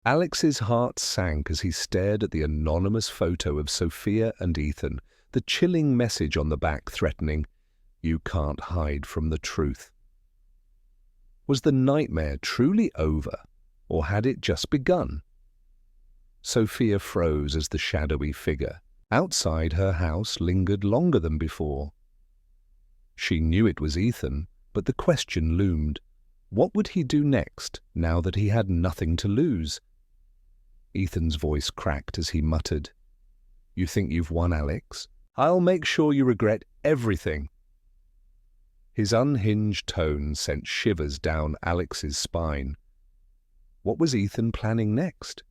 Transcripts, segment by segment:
Alex's heart sank as he stared at the anonymous photo of Sophia and Ethan, the chilling message on the back threatening, "You can't hide from the truth." Was the nightmare truly over, or had it just begun? Sophia froze as the shadowy figure outside her house lingered longer than before. She knew it was Ethan, but the question loomed. What would he do next, now that he had nothing to lose? Ethan's voice cracked as he muttered, "You think you've won, Alex? I'll make sure you regret everything." His unhinged tone sent shivers down Alex's spine. What was Ethan planning next?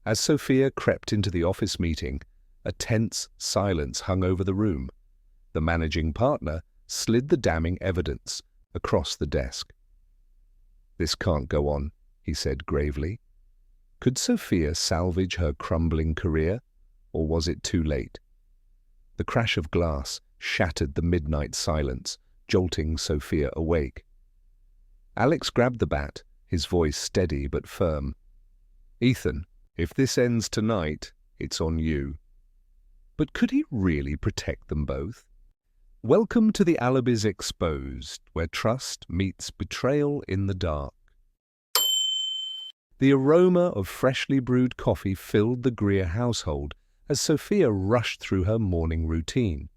As Sophia crept into the office meeting, a tense silence hung over the room. The managing partner slid the damning evidence across the desk. "This can't go on," he said gravely. Could Sophia salvage her crumbling career, or was it too late? The crash of glass shattered the midnight silence, jolting Sophia awake. Alex grabbed the bat, his voice steady but firm. "Ethan, if this ends tonight, it's on you." But could he really protect them both? Welcome to the Alibis Exposed, where trust meets betrayal in the dark. The aroma of freshly brewed coffee filled the Greer household as Sophia rushed through her morning routine.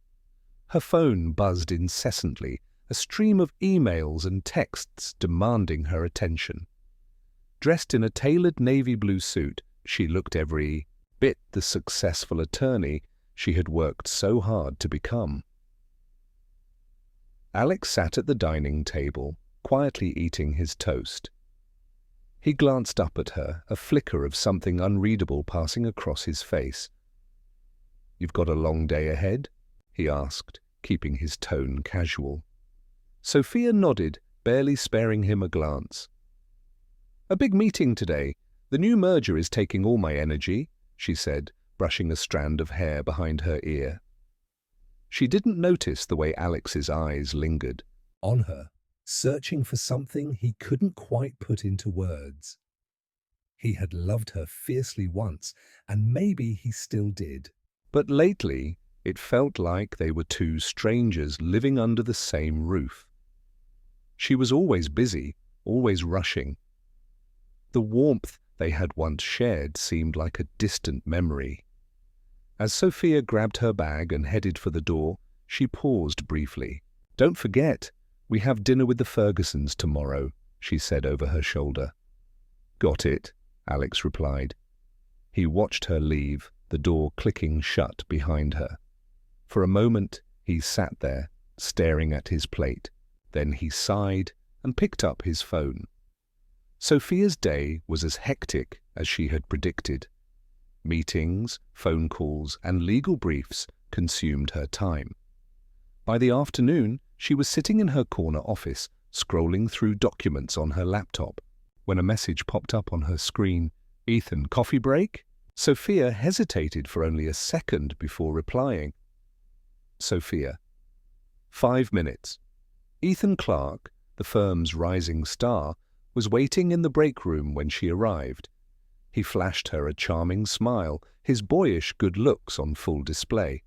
Her phone buzzed incessantly, a stream of emails and texts demanding her attention. Dressed in a tailored navy blue suit, she looked every bit the successful attorney she had worked so hard to become. Alex sat at the dining table, quietly eating his toast. He glanced up at her, a flicker of something unreadable passing across his face. "You've got a long day ahead?" he asked, keeping his tone casual. Sophia nodded, barely sparing him a glance. "A big meeting today. The new merger is taking all my energy," she said, brushing a strand of hair behind her ear. She didn't notice the way Alex's eyes lingered on her, searching for something he couldn't quite put into words. He had loved her fiercely once, and maybe he still did. But lately, it felt like they were two strangers living under the same roof. She was always busy, always rushing. The warmth they had once shared seemed like a distant memory. As Sophia grabbed her bag and headed for the door, she paused briefly. "Don't forget, we have dinner with the Fergusons tomorrow," she said over her shoulder. "Got it," Alex replied. He watched her leave, the door clicking shut behind her. For a moment, he sat there, staring at his plate. Then he sighed and picked up his phone. Sophia's day was as hectic as she had predicted. Meetings, phone calls, and legal briefs consumed her time. By the afternoon, she was sitting in her corner office, scrolling through documents on her laptop, when a message popped up on her screen. "Ethan, coffee break?" Sophia hesitated for only a second before replying. Sophia. 5 minutes. Ethan Clark, the firm's rising star, was waiting in the break room when she arrived. He flashed her a charming smile, his boyish good looks on full display.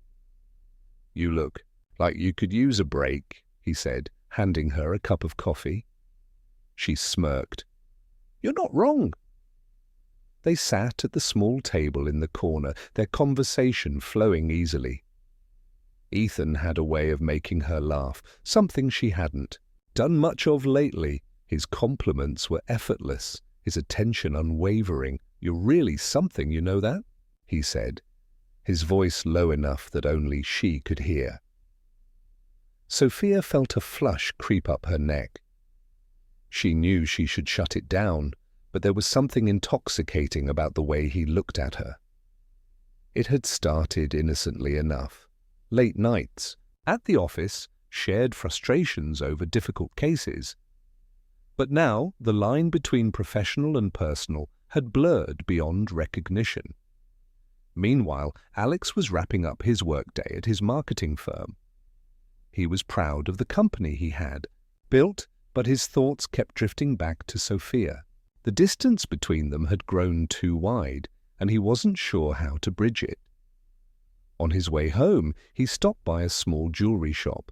"You look like you could use a break," he said, handing her a cup of coffee. She smirked. "You're not wrong." They sat at the small table in the corner, their conversation flowing easily. Ethan had a way of making her laugh, something she hadn't done much of lately. His compliments were effortless, his attention unwavering. "You're really something, you know that?" he said, his voice low enough that only she could hear. Sophia felt a flush creep up her neck. She knew she should shut it down, but there was something intoxicating about the way he looked at her. It had started innocently enough. Late nights, at the office, shared frustrations over difficult cases. But now the line between professional and personal had blurred beyond recognition. Meanwhile, Alex was wrapping up his workday at his marketing firm. He was proud of the company he had built, but his thoughts kept drifting back to Sophia. The distance between them had grown too wide, and he wasn't sure how to bridge it. On his way home, he stopped by a small jewelry shop.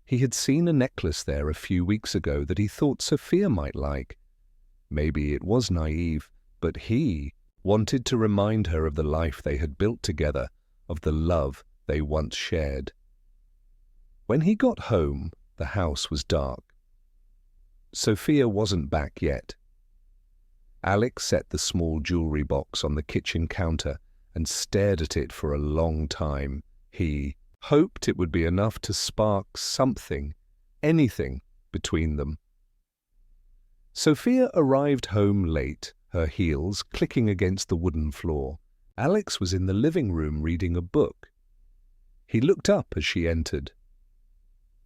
He had seen a necklace there a few weeks ago that he thought Sophia might like. Maybe it was naive, but he wanted to remind her of the life they had built together, of the love they once shared. When he got home, the house was dark. Sophia wasn't back yet. Alex set the small jewelry box on the kitchen counter and stared at it for a long time. He hoped it would be enough to spark something, anything, between them. Sophia arrived home late, her heels clicking against the wooden floor. Alex was in the living room reading a book. He looked up as she entered.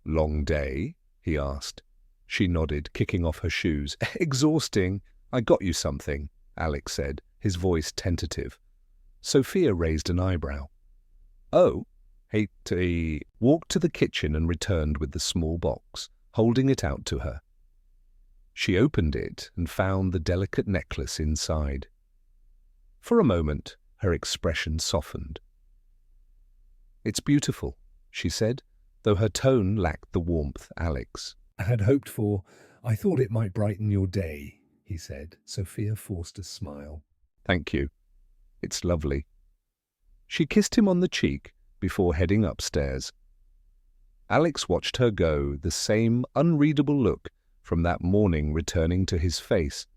"Long day?" he asked. She nodded, kicking off her shoes. "Exhausting. I got you something," Alex said, his voice tentative. Sophia raised an eyebrow. "Oh?" He walked to the kitchen and returned with the small box, holding it out to her. She opened it and found the delicate necklace inside. For a moment, her expression softened. "It's beautiful," she said, though her tone lacked the warmth Alex had hoped for. "I thought it might brighten your day," he said. Sophia forced a smile. "Thank you. It's lovely." She kissed him on the cheek before heading upstairs. Alex watched her go, the same unreadable look from that morning returning to his face.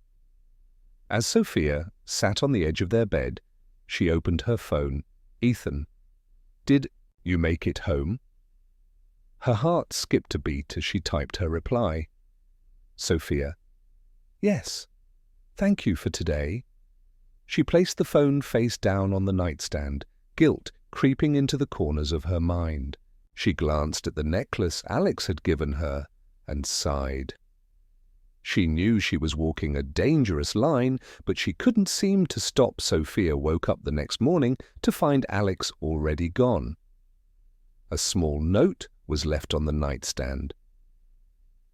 As Sophia sat on the edge of their bed, she opened her phone. "Ethan, did you make it home?" Her heart skipped a beat as she typed her reply. Sophia: "Yes. Thank you for today." She placed the phone face down on the nightstand, guilt creeping into the corners of her mind. She glanced at the necklace Alex had given her and sighed. She knew she was walking a dangerous line, but she couldn't seem to stop. Sophia woke up the next morning to find Alex already gone. A small note was left on the nightstand.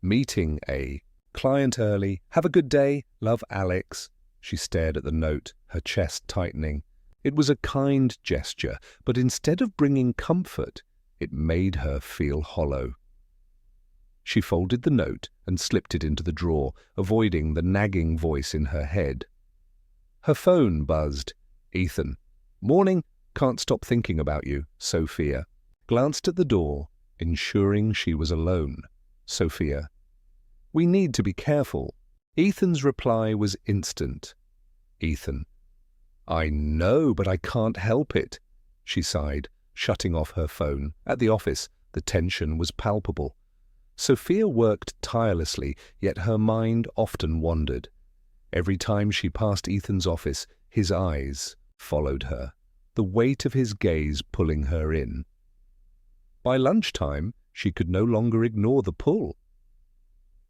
"Meeting a client early. Have a good day. Love, Alex." She stared at the note, her chest tightening. It was a kind gesture, but instead of bringing comfort, it made her feel hollow. She folded the note and slipped it into the drawer, avoiding the nagging voice in her head. Her phone buzzed. "Ethan. Morning. Can't stop thinking about you." Sophia glanced at the door, ensuring she was alone. Sophia: "We need to be careful." Ethan's reply was instant. Ethan: "I know, but I can't help it." She sighed, shutting off her phone. At the office, the tension was palpable. Sophia worked tirelessly, yet her mind often wandered. Every time she passed Ethan's office, his eyes followed her, the weight of his gaze pulling her in. By lunchtime, she could no longer ignore the pull.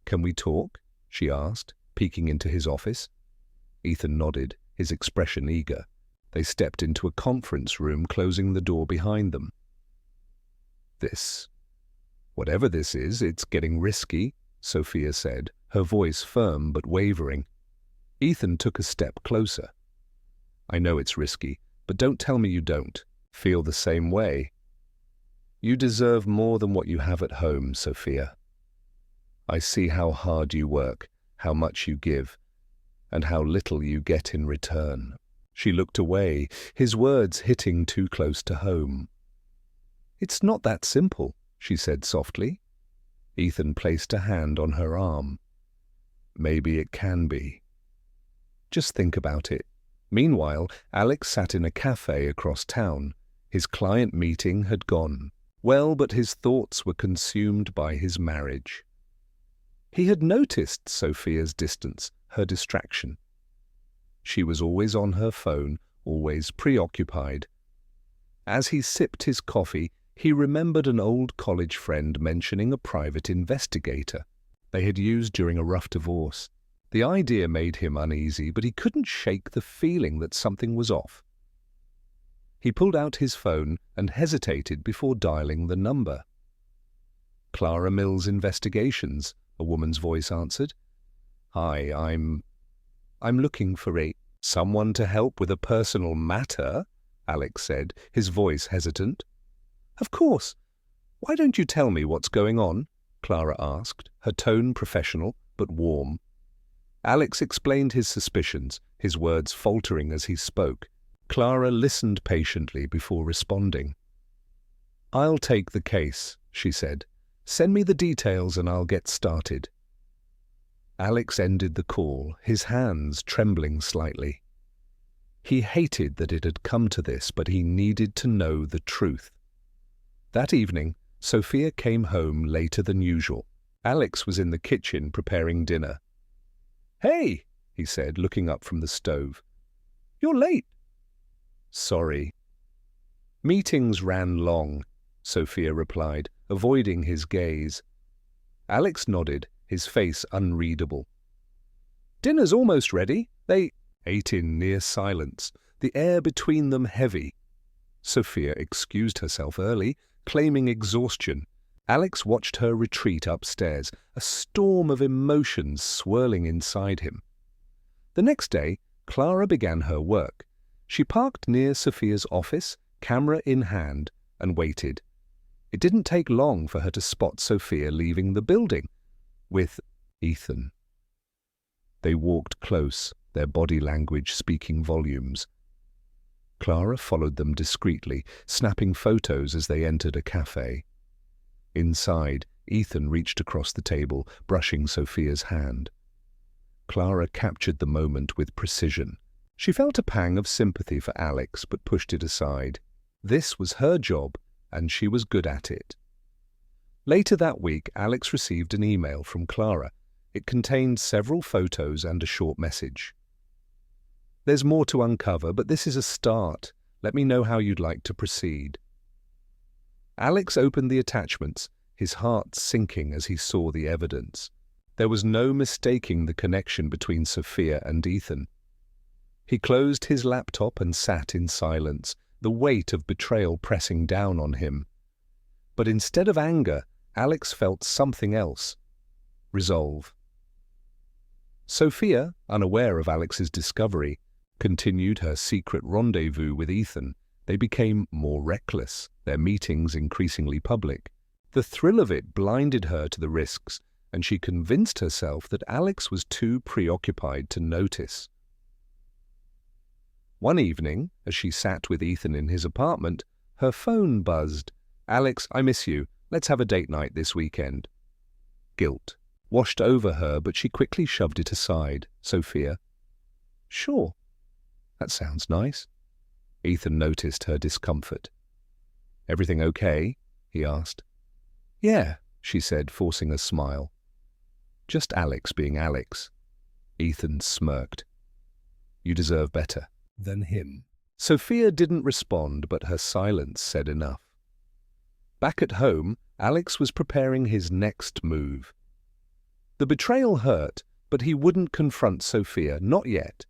"Can we talk?" she asked, peeking into his office. Ethan nodded, his expression eager. They stepped into a conference room, closing the door behind them. Whatever this is, it's getting risky," Sophia said, her voice firm but wavering. Ethan took a step closer. "I know it's risky, but don't tell me you don't feel the same way. You deserve more than what you have at home, Sophia. I see how hard you work, how much you give, and how little you get in return." She looked away, his words hitting too close to home. "It's not that simple," she said softly. Ethan placed a hand on her arm. "Maybe it can be. Just think about it." Meanwhile, Alex sat in a cafe across town. His client meeting had gone well, but his thoughts were consumed by his marriage. He had noticed Sophia's distance, her distraction. She was always on her phone, always preoccupied. As he sipped his coffee, he remembered an old college friend mentioning a private investigator they had used during a rough divorce. The idea made him uneasy, but he couldn't shake the feeling that something was off. He pulled out his phone and hesitated before dialing the number. "Clara Mills Investigations," a woman's voice answered. "Hi, I'm..." I'm looking for someone to help with a personal matter, Alex said, his voice hesitant. Of course. Why don't you tell me what's going on? Clara asked, her tone professional but warm. Alex explained his suspicions, his words faltering as he spoke. Clara listened patiently before responding. I'll take the case, she said. Send me the details and I'll get started. Alex ended the call, his hands trembling slightly. He hated that it had come to this, but he needed to know the truth. That evening, Sophia came home later than usual. Alex was in the kitchen preparing dinner. Hey, he said, looking up from the stove. You're late. Sorry. Meetings ran long, Sophia replied, avoiding his gaze. Alex nodded, his face unreadable. Dinner's almost ready. They ate in near silence, the air between them heavy. Sophia excused herself early, claiming exhaustion. Alex watched her retreat upstairs, a storm of emotions swirling inside him. The next day, Clara began her work. She parked near Sophia's office, camera in hand, and waited. It didn't take long for her to spot Sophia leaving the building with Ethan. They walked close, their body language speaking volumes. Clara followed them discreetly, snapping photos as they entered a cafe. Inside, Ethan reached across the table, brushing Sophia's hand. Clara captured the moment with precision. She felt a pang of sympathy for Alex, but pushed it aside. This was her job, and she was good at it. Later that week, Alex received an email from Clara. It contained several photos and a short message. There's more to uncover, but this is a start. Let me know how you'd like to proceed. Alex opened the attachments, his heart sinking as he saw the evidence. There was no mistaking the connection between Sophia and Ethan. He closed his laptop and sat in silence, the weight of betrayal pressing down on him. But instead of anger, Alex felt something else. Resolve. Sophia, unaware of Alex's discovery, continued her secret rendezvous with Ethan. They became more reckless, their meetings increasingly public. The thrill of it blinded her to the risks, and she convinced herself that Alex was too preoccupied to notice. One evening, as she sat with Ethan in his apartment, her phone buzzed. Alex, I miss you. Let's have a date night this weekend. Guilt washed over her, but she quickly shoved it aside. Sophia. Sure. That sounds nice. Ethan noticed her discomfort. Everything okay? He asked. Yeah, she said, forcing a smile. Just Alex being Alex. Ethan smirked. You deserve better than him. Sophia didn't respond, but her silence said enough. Back at home, Alex was preparing his next move. The betrayal hurt, but he wouldn't confront Sophia, not yet.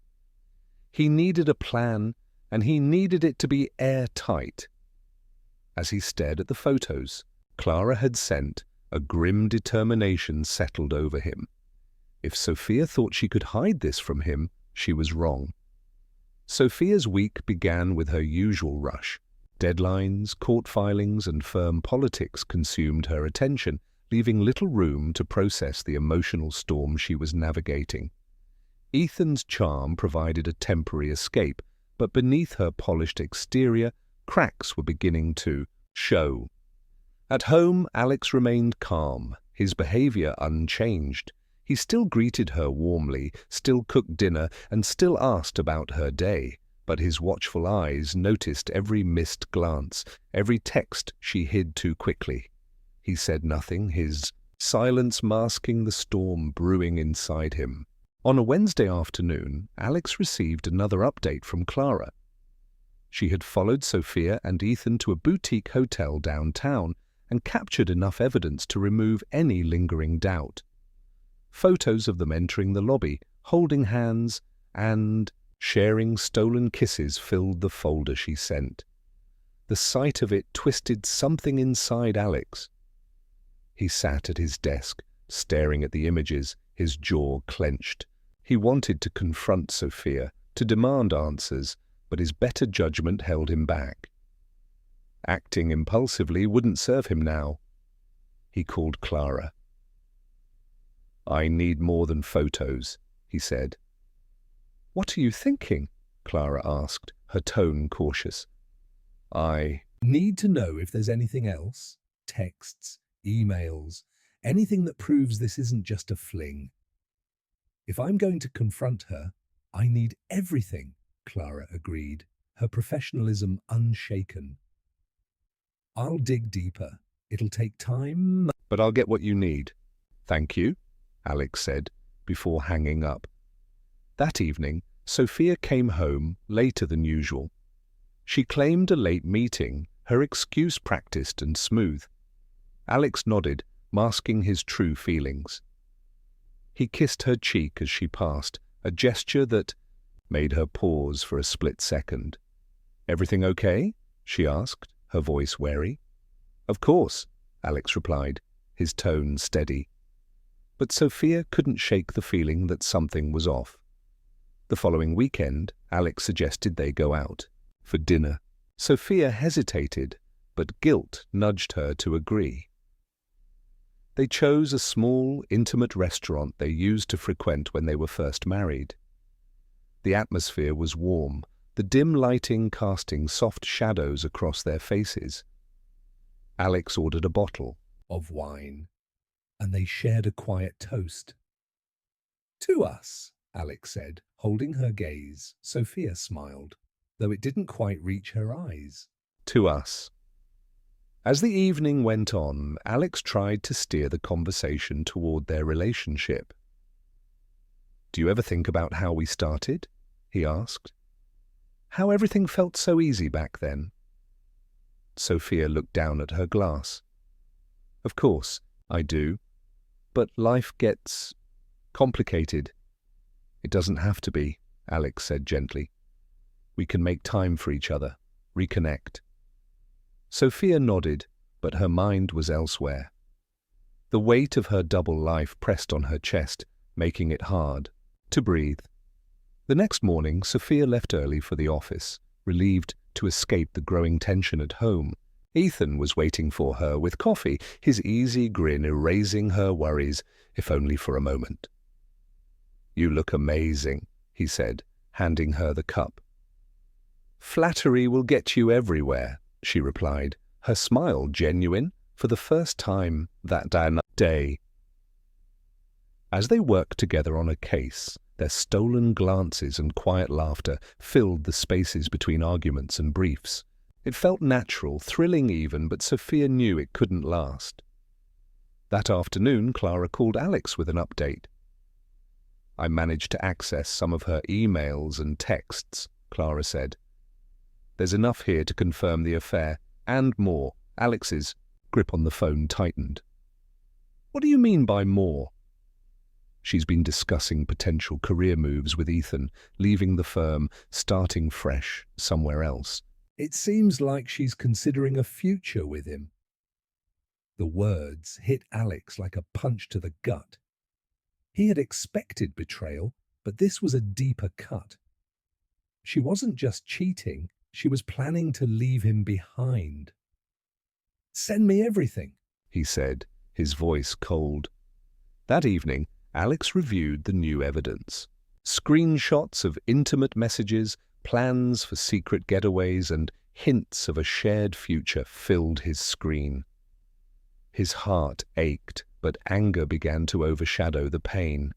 He needed a plan, and he needed it to be airtight. As he stared at the photos Clara had sent, a grim determination settled over him. If Sophia thought she could hide this from him, she was wrong. Sophia's week began with her usual rush. Deadlines, court filings, and firm politics consumed her attention, leaving little room to process the emotional storm she was navigating. Ethan's charm provided a temporary escape, but beneath her polished exterior, cracks were beginning to show. At home, Alex remained calm, his behavior unchanged. He still greeted her warmly, still cooked dinner, and still asked about her day. But his watchful eyes noticed every missed glance, every text she hid too quickly. He said nothing, his silence masking the storm brewing inside him. On a Wednesday afternoon, Alex received another update from Clara. She had followed Sophia and Ethan to a boutique hotel downtown and captured enough evidence to remove any lingering doubt. Photos of them entering the lobby, holding hands, and sharing stolen kisses filled the folder she sent. The sight of it twisted something inside Alex. He sat at his desk, staring at the images, his jaw clenched. He wanted to confront Sophia, to demand answers, but his better judgment held him back. Acting impulsively wouldn't serve him now. He called Clara. "I need more than photos," he said. "What are you thinking?" Clara asked, her tone cautious. "I need to know if there's anything else. Texts, emails, anything that proves this isn't just a fling. If I'm going to confront her, I need everything," Clara agreed, her professionalism unshaken. "I'll dig deeper. It'll take time, but I'll get what you need." "Thank you," Alex said, before hanging up. That evening, Sophia came home later than usual. She claimed a late meeting, her excuse practiced and smooth. Alex nodded, masking his true feelings. He kissed her cheek as she passed, a gesture that made her pause for a split second. "Everything okay?" she asked, her voice wary. "Of course," Alex replied, his tone steady. But Sophia couldn't shake the feeling that something was off. The following weekend, Alex suggested they go out for dinner. Sophia hesitated, but guilt nudged her to agree. They chose a small, intimate restaurant they used to frequent when they were first married. The atmosphere was warm, the dim lighting casting soft shadows across their faces. Alex ordered a bottle of wine, and they shared a quiet toast. "To us," Alex said, holding her gaze. Sophia smiled, though it didn't quite reach her eyes. "To us." As the evening went on, Alex tried to steer the conversation toward their relationship. "Do you ever think about how we started?" he asked. "How everything felt so easy back then?" Sophia looked down at her glass. "Of course, I do. But life gets complicated." "It doesn't have to be," Alex said gently. "We can make time for each other, reconnect." Sophia nodded, but her mind was elsewhere. The weight of her double life pressed on her chest, making it hard to breathe. The next morning, Sophia left early for the office, relieved to escape the growing tension at home. Ethan was waiting for her with coffee, his easy grin erasing her worries, if only for a moment. "You look amazing," he said, handing her the cup. "Flattery will get you everywhere," she replied, her smile genuine for the first time that day. As they worked together on a case, their stolen glances and quiet laughter filled the spaces between arguments and briefs. It felt natural, thrilling even, but Sophia knew it couldn't last. That afternoon, Clara called Alex with an update. "I managed to access some of her emails and texts," Clara said. "There's enough here to confirm the affair, and more." Alex's grip on the phone tightened. "What do you mean by more?" "She's been discussing potential career moves with Ethan, leaving the firm, starting fresh somewhere else. It seems like she's considering a future with him." The words hit Alex like a punch to the gut. He had expected betrayal, but this was a deeper cut. She wasn't just cheating, she was planning to leave him behind. "Send me everything," he said, his voice cold. That evening, Alex reviewed the new evidence. Screenshots of intimate messages, plans for secret getaways, and hints of a shared future filled his screen. His heart ached, but anger began to overshadow the pain.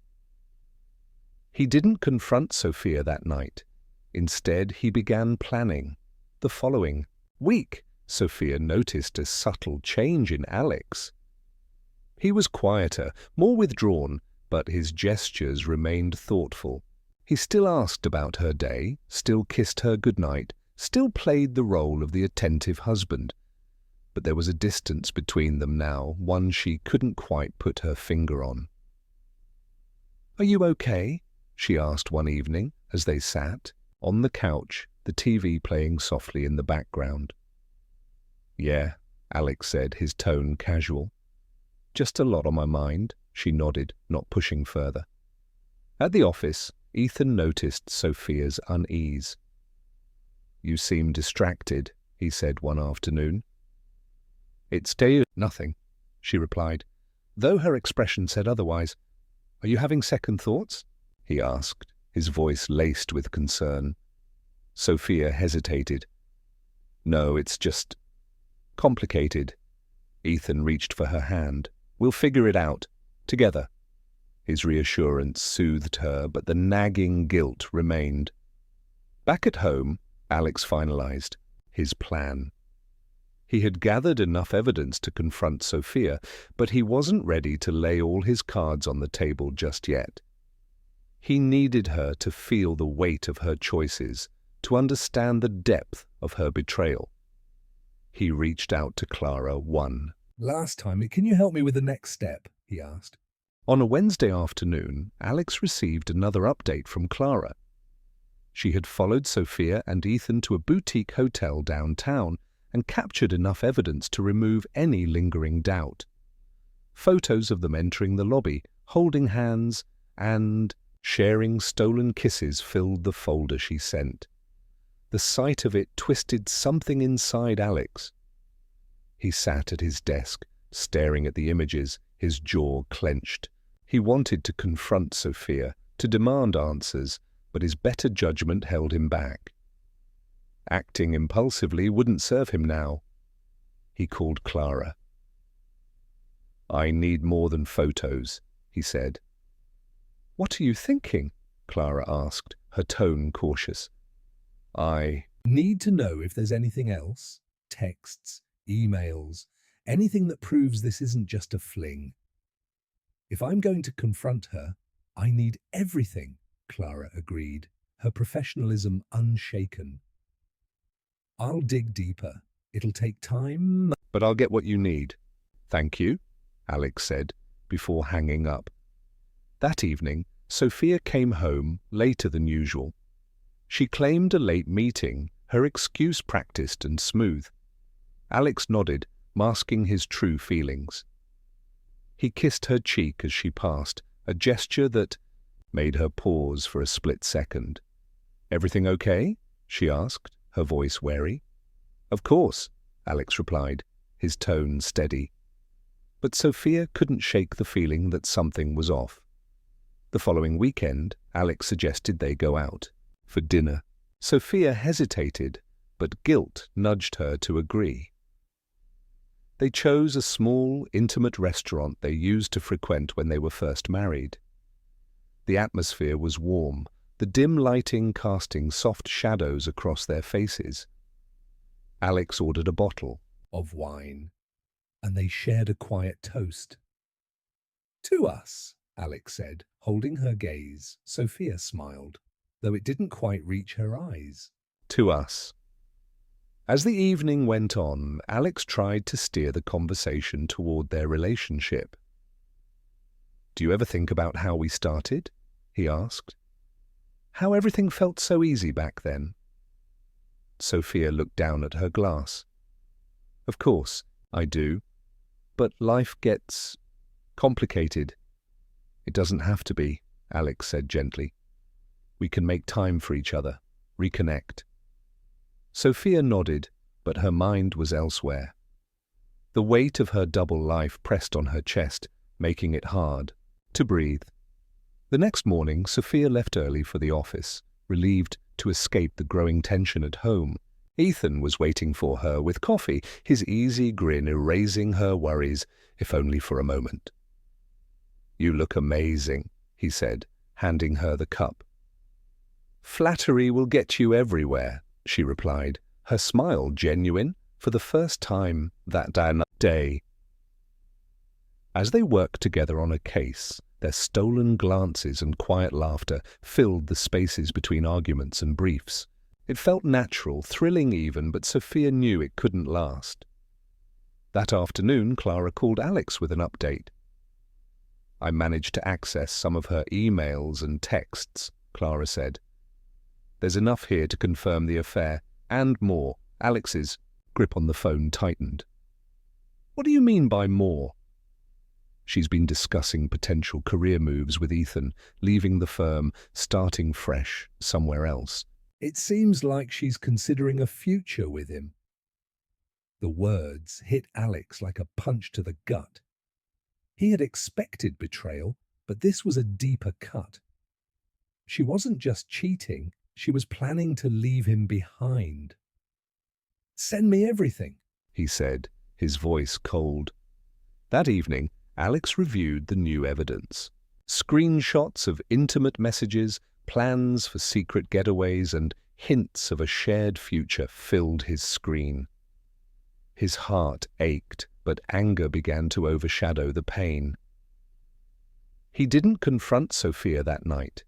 He didn't confront Sophia that night. Instead, he began planning. The following week, Sophia noticed a subtle change in Alex. He was quieter, more withdrawn, but his gestures remained thoughtful. He still asked about her day, still kissed her goodnight, still played the role of the attentive husband. But there was a distance between them now, one she couldn't quite put her finger on. "Are you okay?" she asked one evening as they sat on the couch, the TV playing softly in the background. "Yeah," Alex said, his tone casual. "Just a lot on my mind," she nodded, not pushing further. At the office, Ethan noticed Sophia's unease. "You seem distracted," he said one afternoon. "It's nothing," she replied, though her expression said otherwise. "Are you having second thoughts?" he asked, his voice laced with concern. Sophia hesitated. "No, it's just complicated." Ethan reached for her hand. "We'll figure it out. Together." His reassurance soothed her, but the nagging guilt remained. Back at home, Alex finalized his plan. He had gathered enough evidence to confront Sophia, but he wasn't ready to lay all his cards on the table just yet. He needed her to feel the weight of her choices, to understand the depth of her betrayal. He reached out to Clara "Last time, can you help me with the next step?" he asked. On a Wednesday afternoon, Alex received another update from Clara. She had followed Sophia and Ethan to a boutique hotel downtown and captured enough evidence to remove any lingering doubt. Photos of them entering the lobby, holding hands, and sharing stolen kisses filled the folder she sent. The sight of it twisted something inside Alex. He sat at his desk, staring at the images, his jaw clenched. He wanted to confront Sophia, to demand answers, but his better judgment held him back. Acting impulsively wouldn't serve him now. He called Clara. "I need more than photos," he said. "What are you thinking?" Clara asked, her tone cautious. "I "Need to know if there's anything else. Texts, emails, anything that proves this isn't just a fling. If I'm going to confront her, I need everything," Clara agreed, her professionalism unshaken. "I'll dig deeper. It'll take time." "But I'll get what you need." "Thank you," Alex said, before hanging up. That evening, Sophia came home later than usual. She claimed a late meeting, her excuse practiced and smooth. Alex nodded, masking his true feelings. He kissed her cheek as she passed, a gesture that made her pause for a split second. "Everything okay?" she asked, her voice wary. "Of course," Alex replied, his tone steady. But Sophia couldn't shake the feeling that something was off. The following weekend, Alex suggested they go out for dinner. Sophia hesitated, but guilt nudged her to agree. They chose a small, intimate restaurant they used to frequent when they were first married. The atmosphere was warm, the dim lighting casting soft shadows across their faces. Alex ordered a bottle of wine, and they shared a quiet toast. "To us," Alex said, holding her gaze. Sophia smiled, though it didn't quite reach her eyes. "To us." As the evening went on, Alex tried to steer the conversation toward their relationship. "Do you ever think about how we started?" he asked. "How everything felt so easy back then?" Sophia looked down at her glass. "Of course, I do. But life gets complicated." "It doesn't have to be," Alex said gently. "We can make time for each other, reconnect." Sophia nodded, but her mind was elsewhere. The weight of her double life pressed on her chest, making it hard to breathe. The next morning, Sophia left early for the office, relieved to escape the growing tension at home. Ethan was waiting for her with coffee, his easy grin erasing her worries, if only for a moment. "You look amazing," he said, handing her the cup. "Flattery will get you everywhere," she replied, her smile genuine for the first time that day. As they worked together on a case, their stolen glances and quiet laughter filled the spaces between arguments and briefs. It felt natural, thrilling even, but Sophia knew it couldn't last. That afternoon, Clara called Alex with an update. "I managed to access some of her emails and texts," Clara said. "There's enough here to confirm the affair, and more." Alex's grip on the phone tightened. "What do you mean by more?" She's been discussing potential career moves with Ethan, leaving the firm, starting fresh somewhere else. It seems like she's considering a future with him. The words hit Alex like a punch to the gut. He had expected betrayal, but this was a deeper cut. She wasn't just cheating, she was planning to leave him behind. "Send me everything," he said, his voice cold. That evening, Alex reviewed the new evidence. Screenshots of intimate messages, plans for secret getaways, and hints of a shared future filled his screen. His heart ached, but anger began to overshadow the pain. He didn't confront Sophia that night.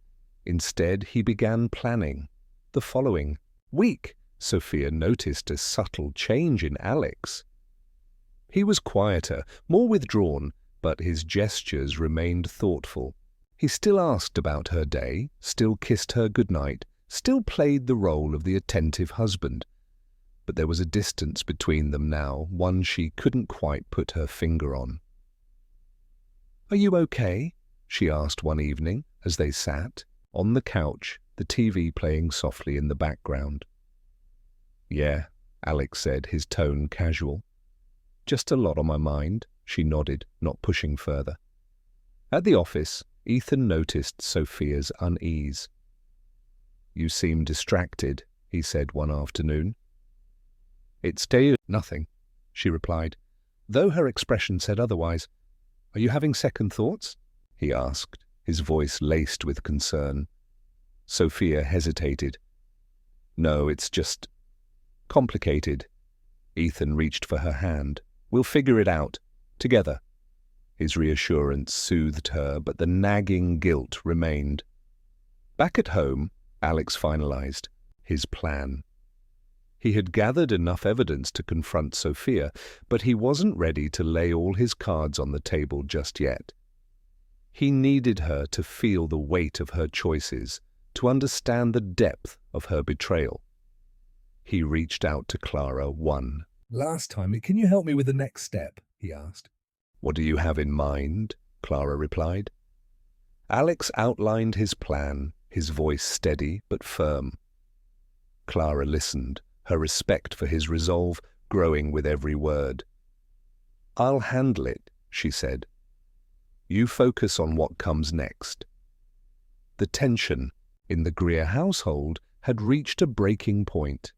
Instead, he began planning. The following week, Sophia noticed a subtle change in Alex. He was quieter, more withdrawn, but his gestures remained thoughtful. He still asked about her day, still kissed her goodnight, still played the role of the attentive husband. But there was a distance between them now, one she couldn't quite put her finger on. "Are you okay?" she asked one evening as they sat on the couch, the TV playing softly in the background. "Yeah," Alex said, his tone casual. "Just a lot on my mind," she nodded, not pushing further. At the office, Ethan noticed Sophia's unease. "You seem distracted," he said one afternoon. "It's nothing," she replied, though her expression said otherwise. "Are you having second thoughts?" he asked, his voice laced with concern. Sophia hesitated. "No, it's just complicated." Ethan reached for her hand. "We'll figure it out. Together." His reassurance soothed her, but the nagging guilt remained. Back at home, Alex finalized his plan. He had gathered enough evidence to confront Sophia, but he wasn't ready to lay all his cards on the table just yet. He needed her to feel the weight of her choices, to understand the depth of her betrayal. He reached out to Clara. "Last time, can you help me with the next step?" he asked. "What do you have in mind?" Clara replied. Alex outlined his plan, his voice steady but firm. Clara listened, her respect for his resolve growing with every word. "I'll handle it," she said. "You focus on what comes next." The tension in the Greer household had reached a breaking point.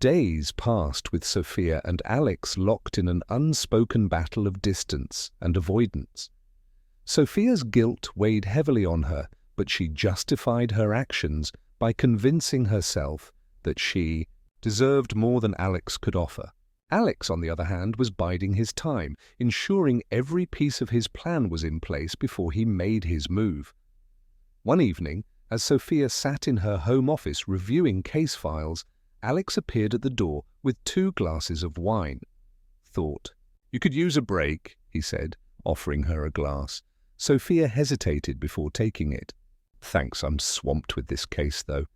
Days passed with Sophia and Alex locked in an unspoken battle of distance and avoidance. Sophia's guilt weighed heavily on her, but she justified her actions by convincing herself that she deserved more than Alex could offer. Alex, on the other hand, was biding his time, ensuring every piece of his plan was in place before he made his move. One evening, as Sophia sat in her home office reviewing case files, Alex appeared at the door with 2 glasses of wine. "You could use a break," he said, offering her a glass. Sophia hesitated before taking it. "Thanks, I'm swamped with this case, though.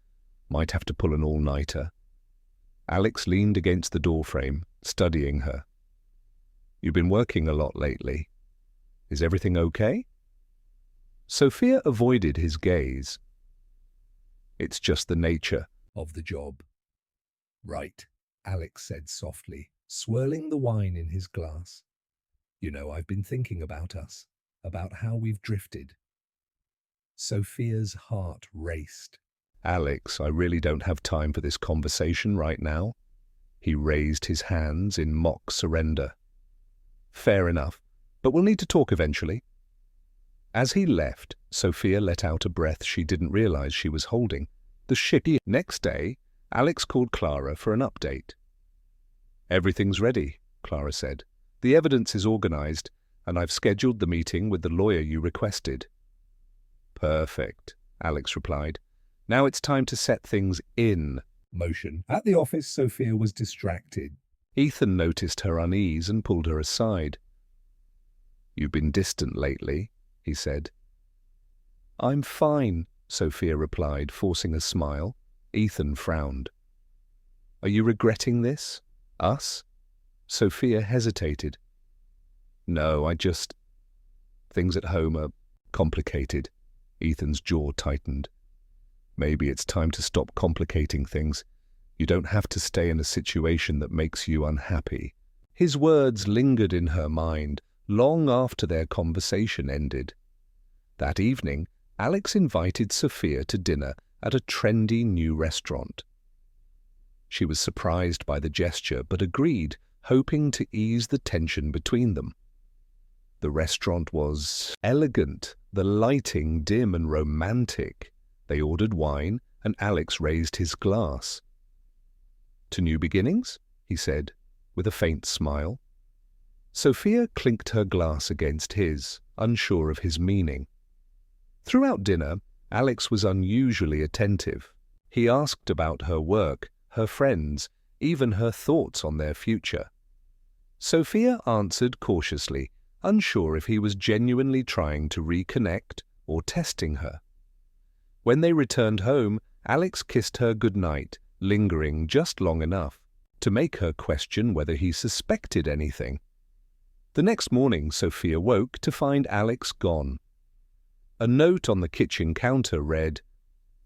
Might have to pull an all-nighter." Alex leaned against the doorframe, studying her. "You've been working a lot lately. Is everything okay?" Sophia avoided his gaze. "It's just the nature "Of the job." "Right," Alex said softly, swirling the wine in his glass. "You know, I've been thinking about us, about how we've drifted." Sophia's heart raced. "Alex, I really don't have time for this conversation right now." He raised his hands in mock surrender. "Fair enough, but we'll need to talk eventually." As he left, Sophia let out a breath she didn't realize she was holding. Next day, Alex called Clara for an update. "Everything's ready," Clara said. "The evidence is organized, and I've scheduled the meeting with the lawyer you requested." "Perfect," Alex replied. "Now it's time to set things in motion." At the office, Sophia was distracted. Ethan noticed her unease and pulled her aside. "You've been distant lately," he said. "I'm fine," Sophia replied, forcing a smile. Ethan frowned. "Are you regretting this? Us?" Sophia hesitated. "No, I just..." Things at home are complicated. Ethan's jaw tightened. Maybe it's time to stop complicating things. You don't have to stay in a situation that makes you unhappy. His words lingered in her mind long after their conversation ended. That evening, Alex invited Sophia to dinner at a trendy new restaurant. She was surprised by the gesture but agreed, hoping to ease the tension between them. The restaurant was elegant, the lighting dim and romantic. They ordered wine, and Alex raised his glass. "To new beginnings?" he said, with a faint smile. Sophia clinked her glass against his, unsure of his meaning. Throughout dinner, Alex was unusually attentive. He asked about her work, her friends, even her thoughts on their future. Sophia answered cautiously, unsure if he was genuinely trying to reconnect or testing her. When they returned home, Alex kissed her goodnight, lingering just long enough to make her question whether he suspected anything. The next morning, Sophia woke to find Alex gone. A note on the kitchen counter read,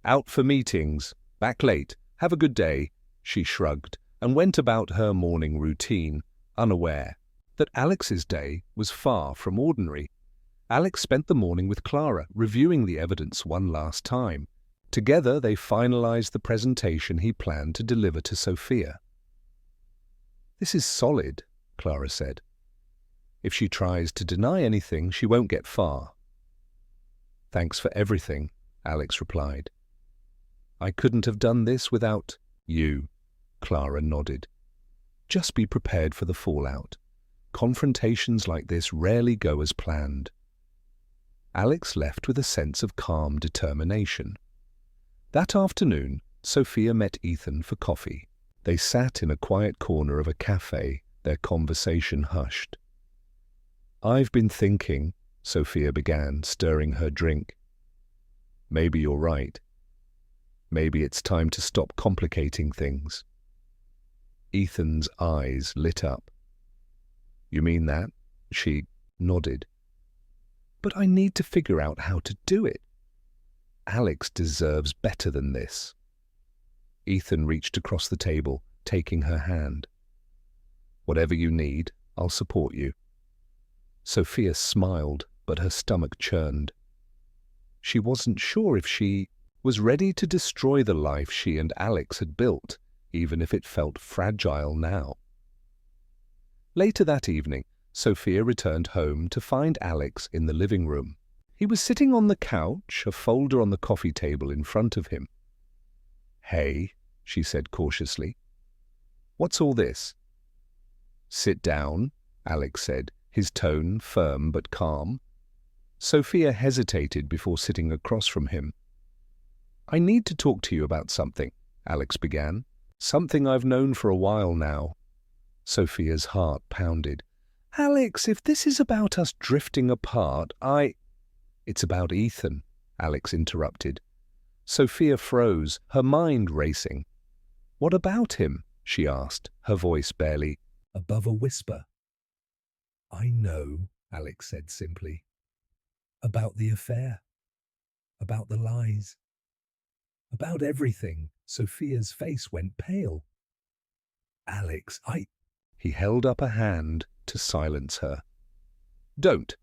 "Out for meetings, back late, have a good day." She shrugged and went about her morning routine, unaware that Alex's day was far from ordinary. Alex spent the morning with Clara, reviewing the evidence one last time. Together they finalized the presentation he planned to deliver to Sophia. "This is solid," Clara said. "If she tries to deny anything, she won't get far." "Thanks for everything," Alex replied. "I couldn't have done this without you," Clara nodded. "Just be prepared for the fallout. Confrontations like this rarely go as planned." Alex left with a sense of calm determination. That afternoon, Sophia met Ethan for coffee. They sat in a quiet corner of a cafe, their conversation hushed. "I've been thinking," Sophia began, stirring her drink. "Maybe you're right. Maybe it's time to stop complicating things." Ethan's eyes lit up. "You mean that?" She nodded. "But I need to figure out how to do it. Alex deserves better than this." Ethan reached across the table, taking her hand. "Whatever you need, I'll support you." Sophia smiled, but her stomach churned. She wasn't sure if she was ready to destroy the life she and Alex had built, even if it felt fragile now. Later that evening, Sophia returned home to find Alex in the living room. He was sitting on the couch, a folder on the coffee table in front of him. "Hey," she said cautiously. "What's all this?" "Sit down," Alex said, his tone firm but calm. Sophia hesitated before sitting across from him. "I need to talk to you about something," Alex began. "Something I've known for a while now." Sophia's heart pounded. "Alex, if this is about us drifting apart, It's about Ethan," Alex interrupted. Sophia froze, her mind racing. "What about him?" she asked, her voice barely above a whisper. "I know," Alex said simply. "About the affair. About the lies. About everything." Sophia's face went pale. "Alex, He held up a hand to silence her. "Don't.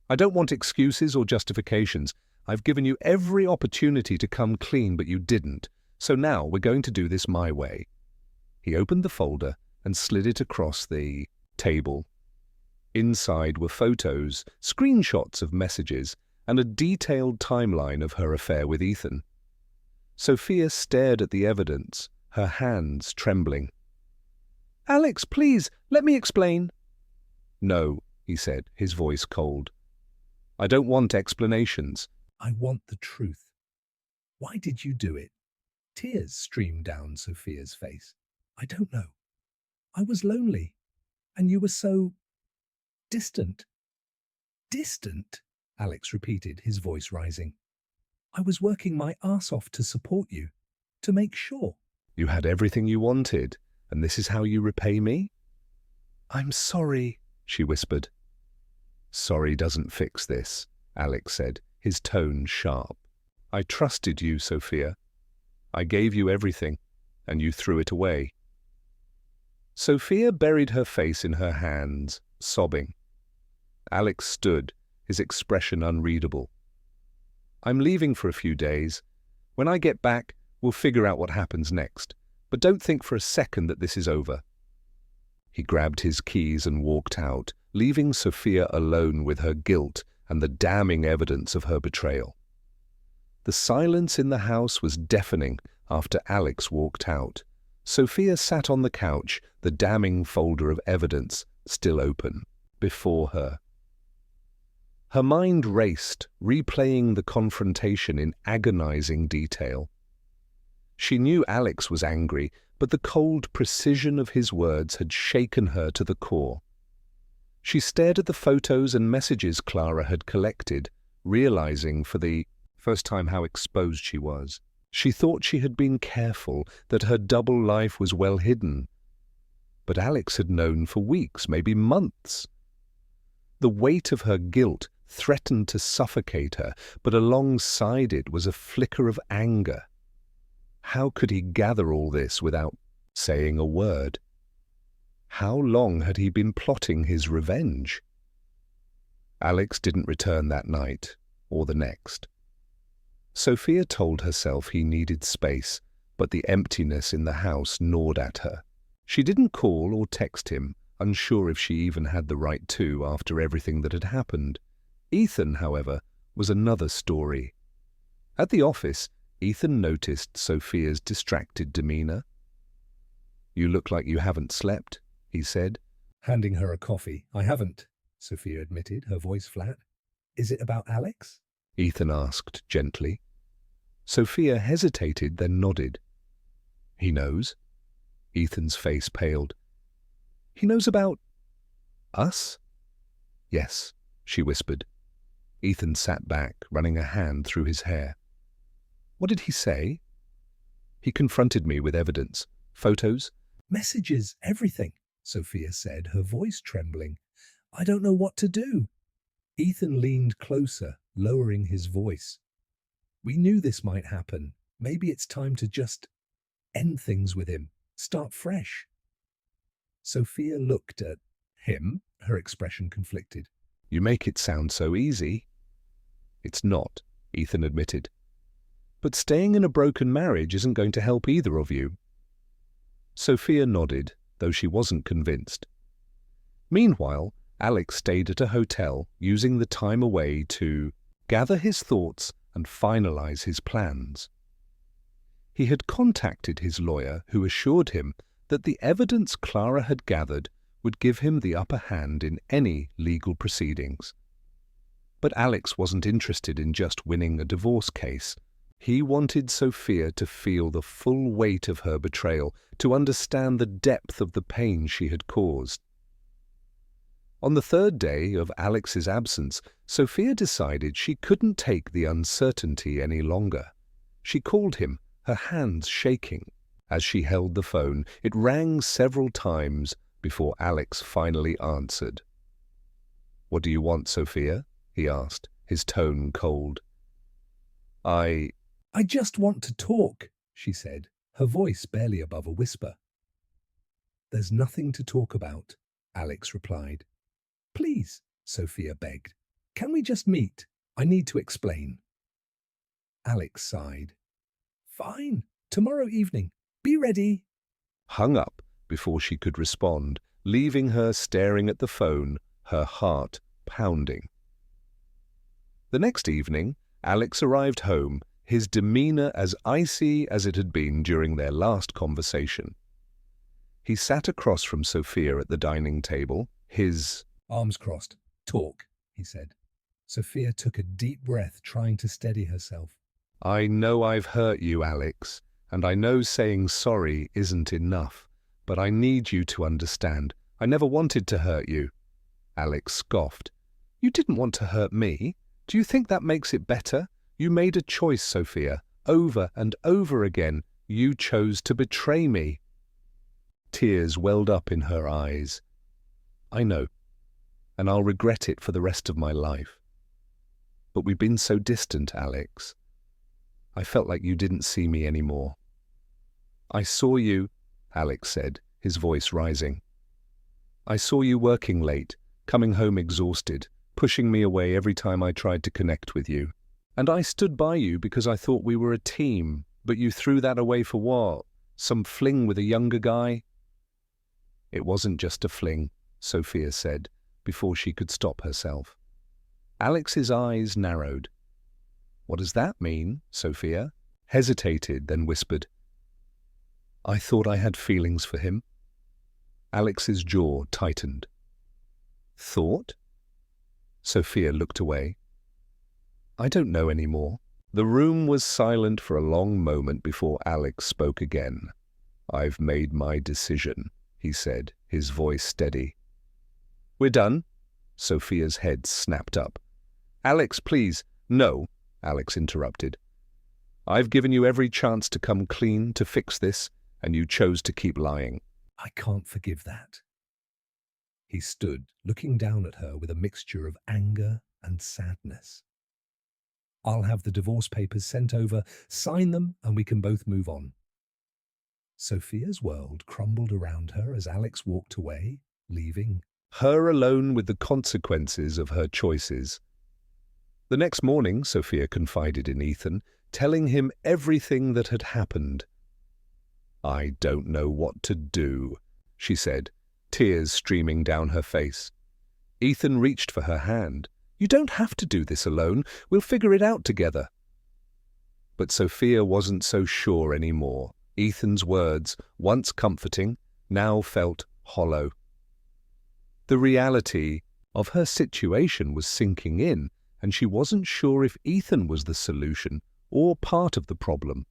I don't want excuses or justifications. I've given you every opportunity to come clean, but you didn't. So now we're going to do this my way." He opened the folder and slid it across the table. Inside were photos, screenshots of messages, and a detailed timeline of her affair with Ethan. Sophia stared at the evidence, her hands trembling. "Alex, please, let me explain." "No," he said, his voice cold. "I don't want explanations." "I want the truth. Why did you do it?" Tears streamed down Sophia's face. "I don't know. I was lonely, and you were so distant." "Distant?" Alex repeated, his voice rising. "I was working my ass off to support you, to make sure." "You had everything you wanted, and this is how you repay me?" "I'm sorry," she whispered. Sorry doesn't fix this, Alex said, his tone sharp. I trusted you, Sophia. I gave you everything, and you threw it away. Sophia buried her face in her hands, sobbing. Alex stood, his expression unreadable. I'm leaving for a few days. When I get back, we'll figure out what happens next. But don't think for a second that this is over. He grabbed his keys and walked out, leaving Sophia alone with her guilt and the damning evidence of her betrayal. The silence in the house was deafening after Alex walked out. Sophia sat on the couch, the damning folder of evidence still open before her. Her mind raced, replaying the confrontation in agonizing detail. She knew Alex was angry, but the cold precision of his words had shaken her to the core. She stared at the photos and messages Clara had collected, realizing for the first time how exposed she was. She thought she had been careful, that her double life was well hidden. But Alex had known for weeks, maybe months. The weight of her guilt threatened to suffocate her, but alongside it was a flicker of anger. How could he gather all this without saying a word? How long had he been plotting his revenge? Alex didn't return that night, or the next. Sophia told herself he needed space, but the emptiness in the house gnawed at her. She didn't call or text him, unsure if she even had the right to after everything that had happened. Ethan, however, was another story. At the office, Ethan noticed Sophia's distracted demeanor. You look like you haven't slept, he said. Handing her a coffee. I haven't, Sophia admitted, her voice flat. Is it about Alex? Ethan asked gently. Sophia hesitated, then nodded. He knows. Ethan's face paled. He knows about us? Yes, she whispered. Ethan sat back, running a hand through his hair. What did he say? He confronted me with evidence. Photos? Messages, everything, Sophia said, her voice trembling. I don't know what to do. Ethan leaned closer, lowering his voice. We knew this might happen. Maybe it's time to just end things with him. Start fresh. Sophia looked at him, her expression conflicted. You make it sound so easy. It's not, Ethan admitted. But staying in a broken marriage isn't going to help either of you. Sophia nodded, though she wasn't convinced. Meanwhile, Alex stayed at a hotel, using the time away to gather his thoughts and finalize his plans. He had contacted his lawyer, who assured him that the evidence Clara had gathered would give him the upper hand in any legal proceedings. But Alex wasn't interested in just winning a divorce case. He wanted Sophia to feel the full weight of her betrayal, to understand the depth of the pain she had caused. On the third day of Alex's absence, Sophia decided she couldn't take the uncertainty any longer. She called him, her hands shaking. As she held the phone, it rang several times before Alex finally answered. What do you want, Sophia? He asked, his tone cold. I just want to talk, she said, her voice barely above a whisper. There's nothing to talk about, Alex replied. Please, Sophia begged. Can we just meet? I need to explain. Alex sighed. Fine, tomorrow evening. Be ready. Hung up before she could respond, leaving her staring at the phone, her heart pounding. The next evening, Alex arrived home, his demeanor as icy as it had been during their last conversation. He sat across from Sophia at the dining table, his arms crossed. Talk, he said. Sophia took a deep breath, trying to steady herself. I know I've hurt you, Alex, and I know saying sorry isn't enough, but I need you to understand. I never wanted to hurt you. Alex scoffed. You didn't want to hurt me. Do you think that makes it better? You made a choice, Sophia. Over and over again, you chose to betray me. Tears welled up in her eyes. I know. and I'll regret it for the rest of my life. But we've been so distant, Alex. I felt like you didn't see me anymore. I saw you, Alex said, his voice rising. I saw you working late, coming home exhausted, pushing me away every time I tried to connect with you. And I stood by you because I thought we were a team, but you threw that away for what? Some fling with a younger guy? It wasn't just a fling, Sophia said, before she could stop herself. Alex's eyes narrowed. What does that mean, Sophia? Hesitated, then whispered. I thought I had feelings for him. Alex's jaw tightened. Thought? Sophia looked away. I don't know anymore. The room was silent for a long moment before Alex spoke again. I've made my decision, he said, his voice steady. We're done? Sophia's head snapped up. Alex, please. No, Alex interrupted. I've given you every chance to come clean, to fix this, and you chose to keep lying. I can't forgive that. He stood, looking down at her with a mixture of anger and sadness. I'll have the divorce papers sent over, sign them, and we can both move on. Sophia's world crumbled around her as Alex walked away, leaving her alone with the consequences of her choices. The next morning, Sophia confided in Ethan, telling him everything that had happened. I don't know what to do, she said, tears streaming down her face. Ethan reached for her hand. You don't have to do this alone. We'll figure it out together. But Sophia wasn't so sure anymore. Ethan's words, once comforting, now felt hollow. The reality of her situation was sinking in, and she wasn't sure if Ethan was the solution or part of the problem.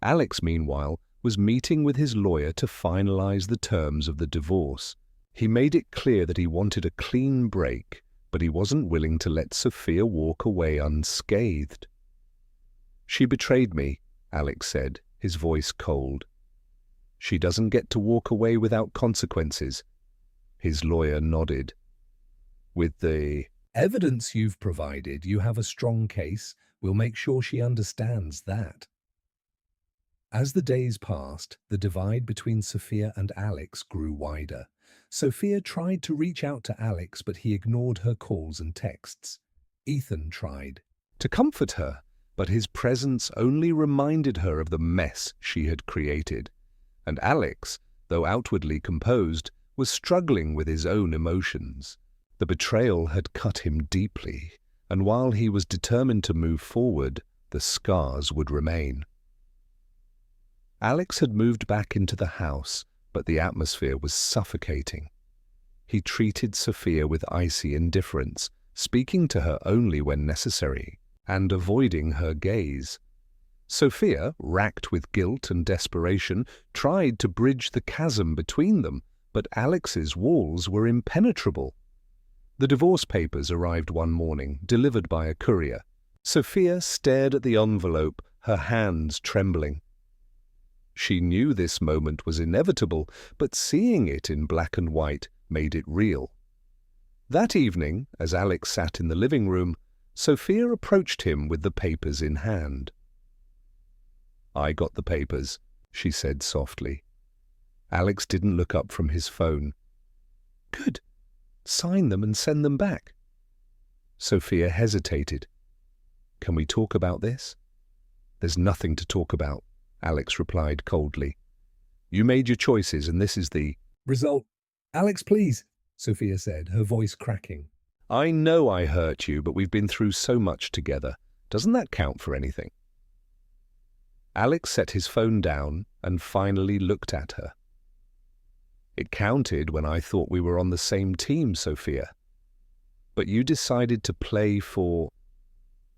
Alex, meanwhile, was meeting with his lawyer to finalize the terms of the divorce. He made it clear that he wanted a clean break, but he wasn't willing to let Sophia walk away unscathed. She betrayed me, Alex said, his voice cold. She doesn't get to walk away without consequences. His lawyer nodded. With the evidence you've provided, you have a strong case. We'll make sure she understands that. As the days passed, the divide between Sophia and Alex grew wider. Sophia tried to reach out to Alex, but he ignored her calls and texts. Ethan tried to comfort her, but his presence only reminded her of the mess she had created. And Alex, though outwardly composed, was struggling with his own emotions. The betrayal had cut him deeply, and while he was determined to move forward, the scars would remain. Alex had moved back into the house, but the atmosphere was suffocating. He treated Sophia with icy indifference, speaking to her only when necessary, and avoiding her gaze. Sophia, racked with guilt and desperation, tried to bridge the chasm between them, but Alex's walls were impenetrable. The divorce papers arrived one morning, delivered by a courier. Sophia stared at the envelope, her hands trembling. She knew this moment was inevitable, but seeing it in black and white made it real. That evening, as Alex sat in the living room, Sophia approached him with the papers in hand. I got the papers, she said softly. Alex didn't look up from his phone. Good. Sign them and send them back. Sophia hesitated. Can we talk about this? There's nothing to talk about, Alex replied coldly. You made your choices, and this is the result. Alex, please, Sophia said, her voice cracking. I know I hurt you, but we've been through so much together. Doesn't that count for anything? Alex set his phone down and finally looked at her. It counted when I thought we were on the same team, Sophia. But you decided to play for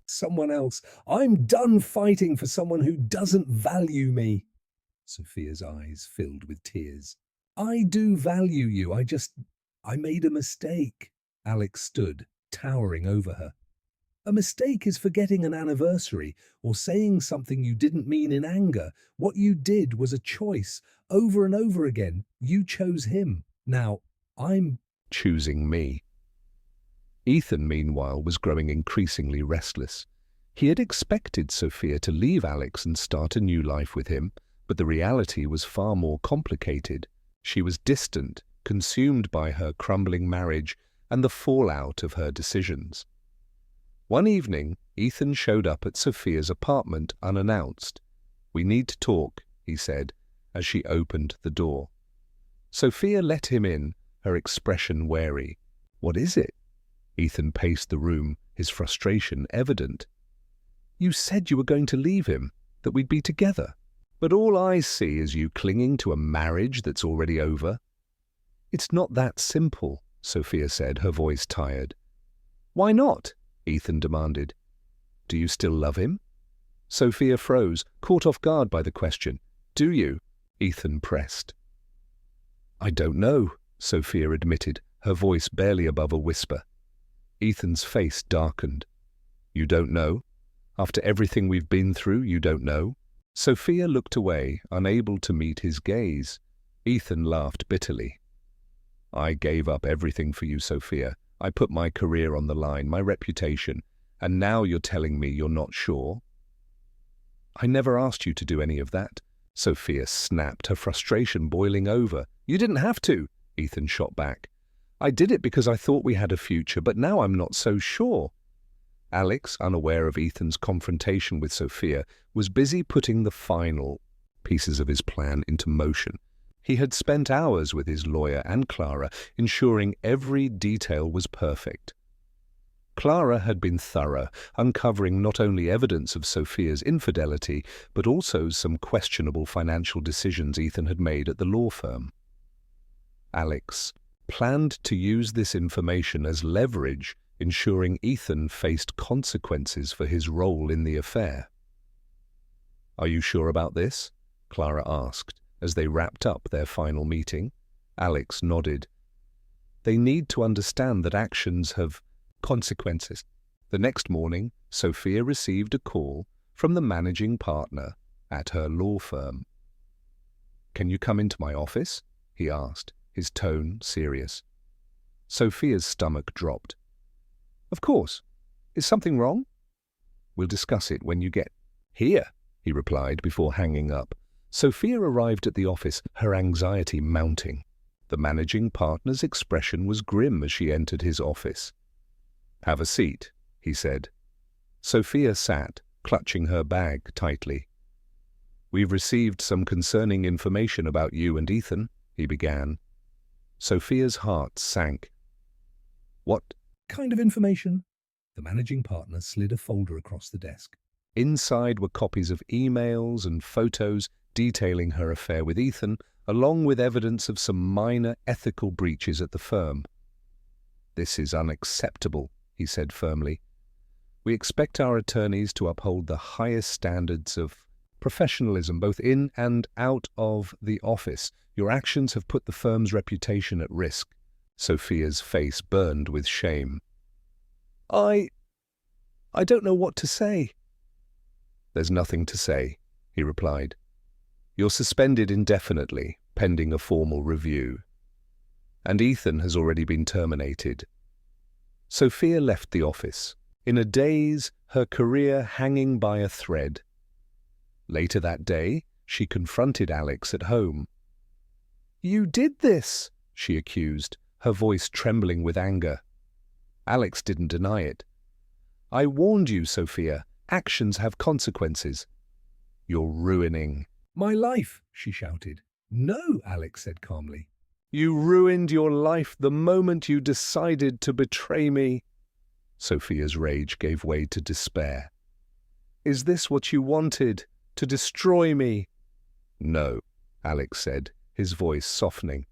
someone else. I'm done fighting for someone who doesn't value me. Sophia's eyes filled with tears. I do value you. I made a mistake. Alex stood, towering over her. A mistake is forgetting an anniversary or saying something you didn't mean in anger. What you did was a choice. Over and over again, you chose him. Now, I'm choosing me, Ethan, meanwhile, was growing increasingly restless. He had expected Sophia to leave Alex and start a new life with him, but the reality was far more complicated. She was distant, consumed by her crumbling marriage and the fallout of her decisions. One evening, Ethan showed up at Sophia's apartment unannounced. "We need to talk," he said, as she opened the door. Sophia let him in, her expression wary. "What is it?" Ethan paced the room, his frustration evident. "You said you were going to leave him, that we'd be together. But all I see is you clinging to a marriage that's already over." "It's not that simple," Sophia said, her voice tired. "Why not?" Ethan demanded. "Do you still love him?" Sophia froze, caught off guard by the question. "Do you?" Ethan pressed. "I don't know," Sophia admitted, her voice barely above a whisper. Ethan's face darkened. "You don't know? After everything we've been through, you don't know?" Sophia looked away, unable to meet his gaze. Ethan laughed bitterly. "I gave up everything for you, Sophia. I put my career on the line, my reputation, and now you're telling me you're not sure?" "I never asked you to do any of that," Sophia snapped, her frustration boiling over. "You didn't have to," Ethan shot back. "I did it because I thought we had a future, but now I'm not so sure." Alex, unaware of Ethan's confrontation with Sophia, was busy putting the final pieces of his plan into motion. He had spent hours with his lawyer and Clara, ensuring every detail was perfect. Clara had been thorough, uncovering not only evidence of Sophia's infidelity, but also some questionable financial decisions Ethan had made at the law firm. Alex planned to use this information as leverage, ensuring Ethan faced consequences for his role in the affair. "Are you sure about this?" Clara asked, as they wrapped up their final meeting. Alex nodded. "They need to understand that actions have consequences." The next morning, Sophia received a call from the managing partner at her law firm. "Can you come into my office?" he asked, his tone serious. Sophia's stomach dropped. "Of course. Is something wrong?" "We'll discuss it when you get here," he replied before hanging up. Sophia arrived at the office, her anxiety mounting. The managing partner's expression was grim as she entered his office. "Have a seat," he said. Sophia sat, clutching her bag tightly. "We've received some concerning information about you and Ethan," he began. Sophia's heart sank. "What Kind of information?" The managing partner slid a folder across the desk. Inside were copies of emails and photos detailing her affair with Ethan, along with evidence of some minor ethical breaches at the firm. "This is unacceptable," he said firmly. "We expect our attorneys to uphold the highest standards of professionalism, both in and out of the office. Your actions have put the firm's reputation at risk." Sophia's face burned with shame. I don't know what to say." "There's nothing to say," he replied. "You're suspended indefinitely, pending a formal review. And Ethan has already been terminated." Sophia left the office, in a daze, her career hanging by a thread. Later that day, she confronted Alex at home. "You did this," she accused, her voice trembling with anger. Alex didn't deny it. "I warned you, Sophia. Actions have consequences." "You're ruining—" "My life," she shouted. "No," Alex said calmly. "You ruined your life the moment you decided to betray me." Sophia's rage gave way to despair. "Is this what you wanted? To destroy me?" "No," Alex said, his voice softening.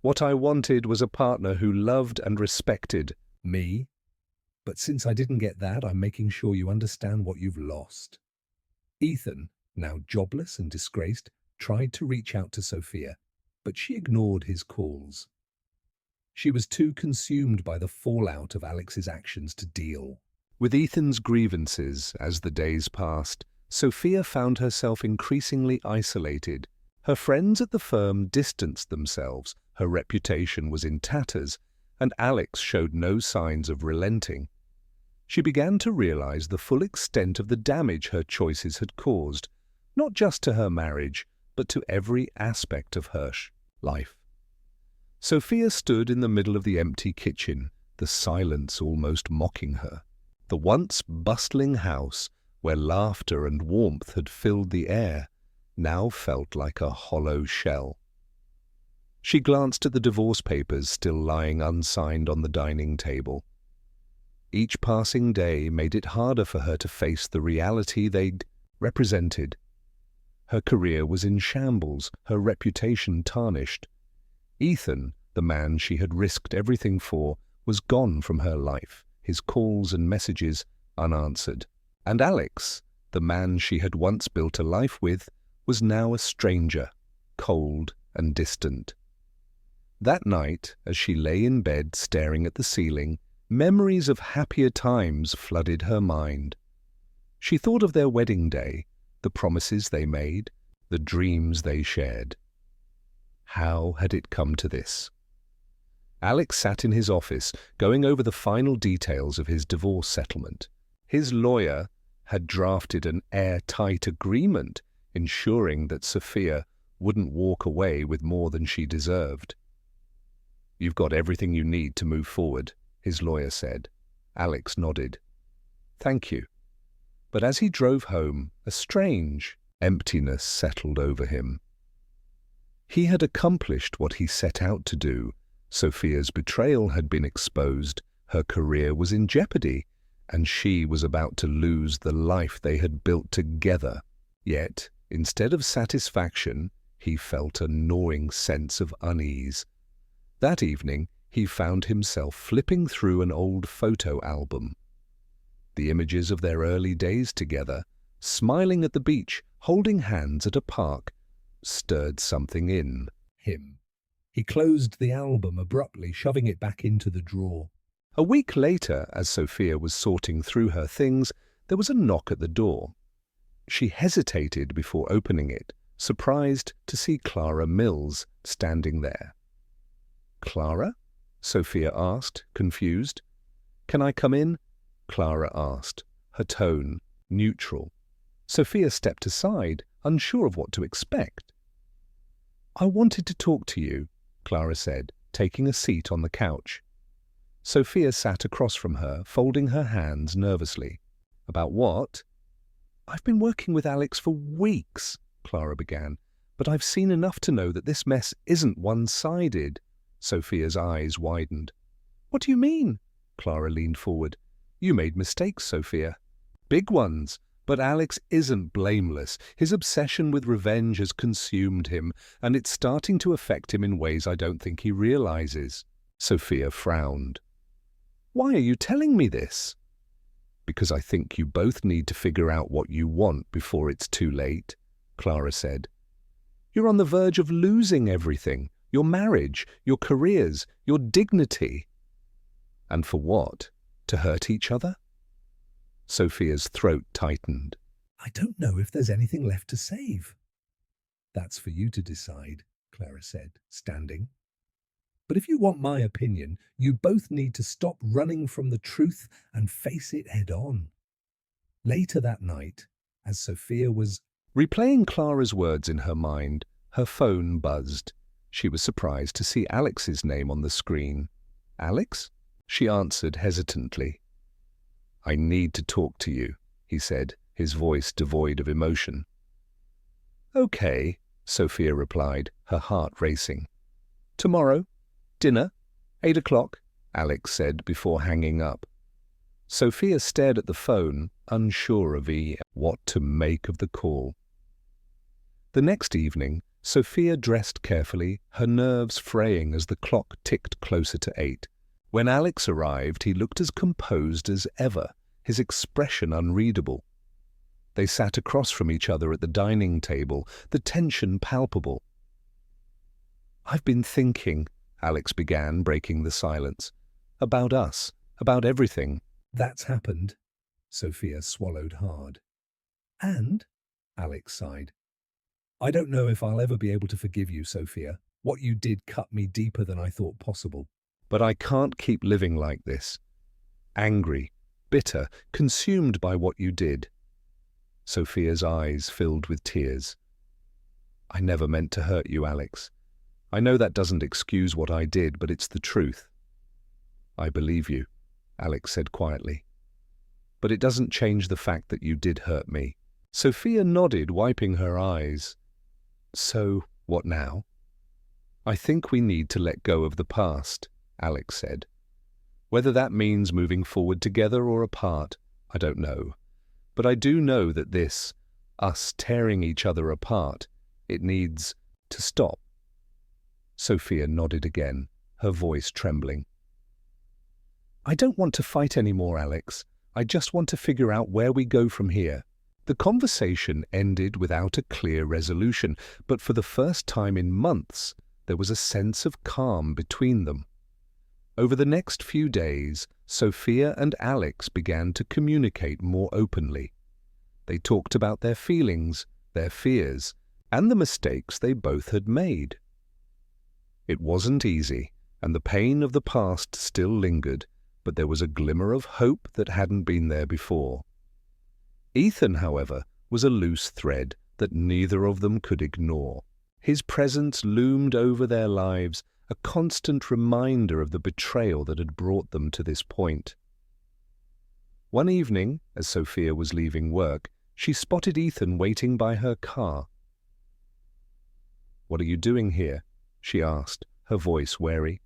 "What I wanted was a partner who loved and respected me. But since I didn't get that, I'm making sure you understand what you've lost." Ethan, now jobless and disgraced, tried to reach out to Sophia, but she ignored his calls. She was too consumed by the fallout of Alex's actions to deal. With Ethan's grievances as the days passed, Sophia found herself increasingly isolated. Her friends at the firm distanced themselves, her reputation was in tatters, and Alex showed no signs of relenting. She began to realize the full extent of the damage her choices had caused, not just to her marriage, but to every aspect of her life. Sophia stood in the middle of the empty kitchen, the silence almost mocking her. The once bustling house, where laughter and warmth had filled the air, now felt like a hollow shell. She glanced at the divorce papers still lying unsigned on the dining table. Each passing day made it harder for her to face the reality they represented. Her career was in shambles, her reputation tarnished. Ethan, the man she had risked everything for, was gone from her life, his calls and messages unanswered. And Alex, the man she had once built a life with, was now a stranger, cold and distant. That night, as she lay in bed staring at the ceiling, memories of happier times flooded her mind. She thought of their wedding day, the promises they made, the dreams they shared. How had it come to this? Alex sat in his office, going over the final details of his divorce settlement. His lawyer had drafted an airtight agreement, ensuring that Sophia wouldn't walk away with more than she deserved. "You've got everything you need to move forward," his lawyer said. Alex nodded. "Thank you." But as he drove home, a strange emptiness settled over him. He had accomplished what he set out to do. Sophia's betrayal had been exposed, her career was in jeopardy, and she was about to lose the life they had built together. Yet, instead of satisfaction, he felt a gnawing sense of unease. That evening, he found himself flipping through an old photo album. The images of their early days together, smiling at the beach, holding hands at a park, stirred something in him. He closed the album abruptly, shoving it back into the drawer. A week later, as Sophia was sorting through her things, there was a knock at the door. She hesitated before opening it, surprised to see Clara Mills standing there. "Clara?" Sophia asked, confused. "Can I come in?" Clara asked, her tone neutral. Sophia stepped aside, unsure of what to expect. "I wanted to talk to you," Clara said, taking a seat on the couch. Sophia sat across from her, folding her hands nervously. "About what?" "I've been working with Alex for weeks," Clara began, "but I've seen enough to know that this mess isn't one-sided." Sophia's eyes widened. "What do you mean?" Clara leaned forward. "You made mistakes, Sophia. Big ones. But Alex isn't blameless. His obsession with revenge has consumed him, and it's starting to affect him in ways I don't think he realizes." Sophia frowned. "Why are you telling me this?" "Because I think you both need to figure out what you want before it's too late," Clara said. "You're on the verge of losing everything. Your marriage, your careers, your dignity." "And for what? To hurt each other?" Sophia's throat tightened. "I don't know if there's anything left to save." "That's for you to decide," Clara said, standing. "But if you want my opinion, you both need to stop running from the truth and face it head on." Later that night, as Sophia was replaying Clara's words in her mind, her phone buzzed. She was surprised to see Alex's name on the screen. "Alex?" She answered hesitantly. "I need to talk to you," he said, his voice devoid of emotion. "Okay," Sophia replied, her heart racing. "Tomorrow? Dinner? 8 o'clock?" Alex said before hanging up. Sophia stared at the phone, unsure of what to make of the call. The next evening, Sophia dressed carefully, her nerves fraying as the clock ticked closer to 8. When Alex arrived, he looked as composed as ever, his expression unreadable. They sat across from each other at the dining table, the tension palpable. "I've been thinking," Alex began, breaking the silence, "about us, about everything." "That's happened." Sophia swallowed hard. "And?" Alex sighed. "I don't know if I'll ever be able to forgive you, Sophia. What you did cut me deeper than I thought possible." But I can't keep living like this. Angry, bitter, consumed by what you did. Sophia's eyes filled with tears. I never meant to hurt you, Alex. I know that doesn't excuse what I did, but it's the truth. I believe you, Alex said quietly. But it doesn't change the fact that you did hurt me. Sophia nodded, wiping her eyes. So, what now? I think we need to let go of the past, Alex said. Whether that means moving forward together or apart, I don't know. But I do know that this, us tearing each other apart, it needs to stop. Sophia nodded again, her voice trembling. I don't want to fight anymore, Alex. I just want to figure out where we go from here. The conversation ended without a clear resolution, but for the first time in months, there was a sense of calm between them. Over the next few days, Sophia and Alex began to communicate more openly. They talked about their feelings, their fears, and the mistakes they both had made. It wasn't easy, and the pain of the past still lingered, but there was a glimmer of hope that hadn't been there before. Ethan, however, was a loose thread that neither of them could ignore. His presence loomed over their lives, a constant reminder of the betrayal that had brought them to this point. One evening, as Sophia was leaving work, she spotted Ethan waiting by her car. "What are you doing here?" she asked, her voice wary.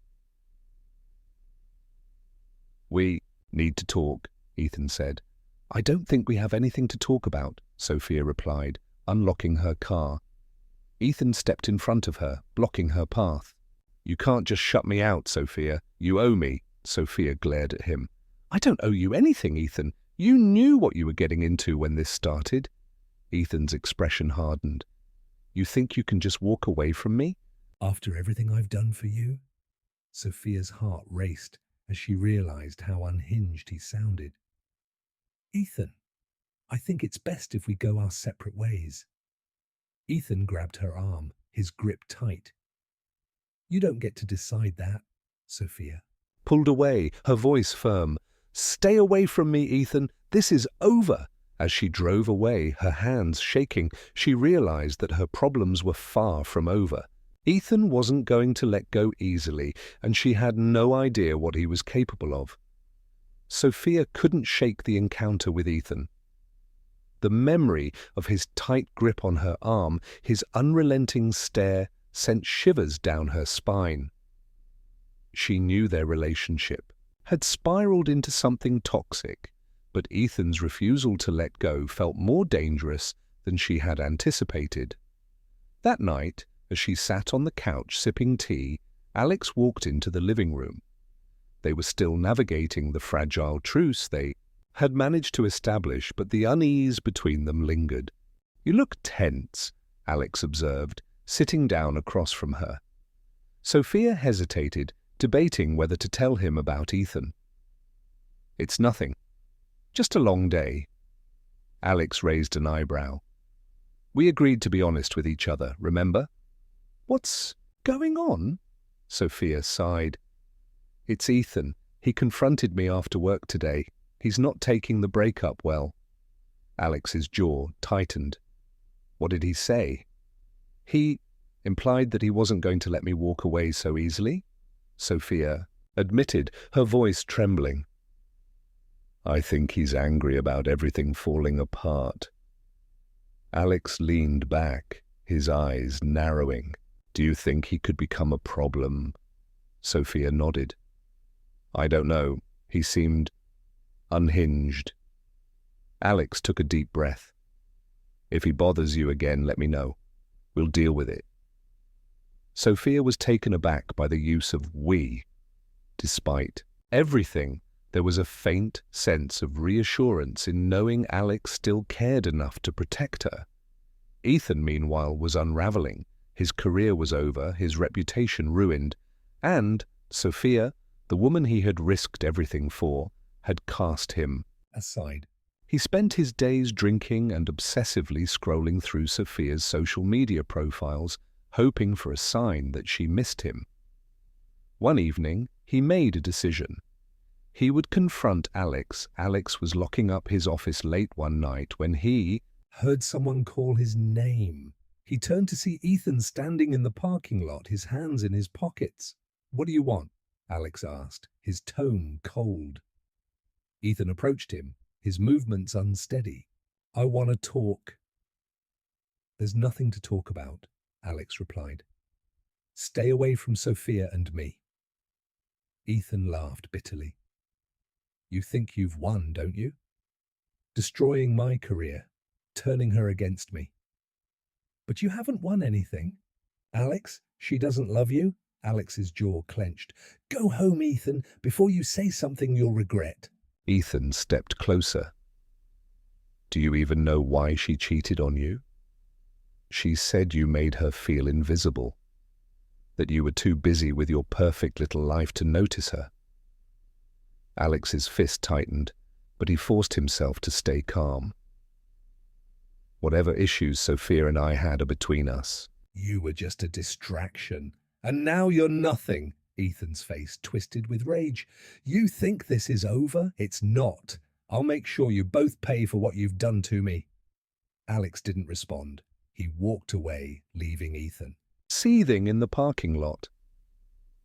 "We need to talk," Ethan said. "I don't think we have anything to talk about," Sophia replied, unlocking her car. Ethan stepped in front of her, blocking her path. "You can't just shut me out, Sophia. You owe me," Sophia glared at him. "I don't owe you anything, Ethan. You knew what you were getting into when this started." Ethan's expression hardened. "You think you can just walk away from me?" After everything I've done for you? Sophia's heart raced as she realized how unhinged he sounded. Ethan, I think it's best if we go our separate ways. Ethan grabbed her arm, his grip tight. You don't get to decide that, Sophia. Pulled away, her voice firm. "Stay away from me, Ethan. This is over." As she drove away, her hands shaking, she realized that her problems were far from over. Ethan wasn't going to let go easily, and she had no idea what he was capable of. Sophia couldn't shake the encounter with Ethan. The memory of his tight grip on her arm, his unrelenting stare, sent shivers down her spine. She knew their relationship had spiraled into something toxic, but Ethan's refusal to let go felt more dangerous than she had anticipated. That night, as she sat on the couch sipping tea, Alex walked into the living room. They were still navigating the fragile truce they had managed to establish, but the unease between them lingered. "You look tense," Alex observed, sitting down across from her. Sophia hesitated, debating whether to tell him about Ethan. "It's nothing. Just a long day." Alex raised an eyebrow. "We agreed to be honest with each other, remember?" "What's going on?" Sophia sighed. "It's Ethan. He confronted me after work today. He's not taking the breakup well." Alex's jaw tightened. "What did he say?" "He implied that he wasn't going to let me walk away so easily," Sophia admitted, her voice trembling. "I think he's angry about everything falling apart." Alex leaned back, his eyes narrowing. "Do you think he could become a problem?" Sophia nodded. "I don't know. He seemed unhinged." Alex took a deep breath. "If he bothers you again, let me know. We'll deal with it." Sophia was taken aback by the use of "we." Despite everything, there was a faint sense of reassurance in knowing Alex still cared enough to protect her. Ethan, meanwhile, was unraveling. His career was over, his reputation ruined, and Sophia, the woman he had risked everything for, had cast him aside. He spent his days drinking and obsessively scrolling through Sophia's social media profiles, hoping for a sign that she missed him. One evening, He made a decision. He would confront Alex. Alex was locking up his office late one night when he heard someone call his name. He turned to see Ethan standing in the parking lot, his hands in his pockets. "What do you want?" Alex asked, his tone cold. Ethan approached him, his movements unsteady. "I want to talk." "There's nothing to talk about," Alex replied. "Stay away from Sophia and me." Ethan laughed bitterly. "You think you've won, don't you? Destroying my career, turning her against me. But you haven't won anything. Alex, she doesn't love you." Alex's jaw clenched. "Go home, Ethan, before you say something you'll regret." Ethan stepped closer. "Do you even know why she cheated on you? She said you made her feel invisible, that you were too busy with your perfect little life to notice her." Alex's fist tightened, but he forced himself to stay calm. "Whatever issues Sophia and I had are between us." "You were just a distraction, and now you're nothing." Ethan's face twisted with rage. "You think this is over? It's not. I'll make sure you both pay for what you've done to me." Alex didn't respond. He walked away, leaving Ethan seething in the parking lot.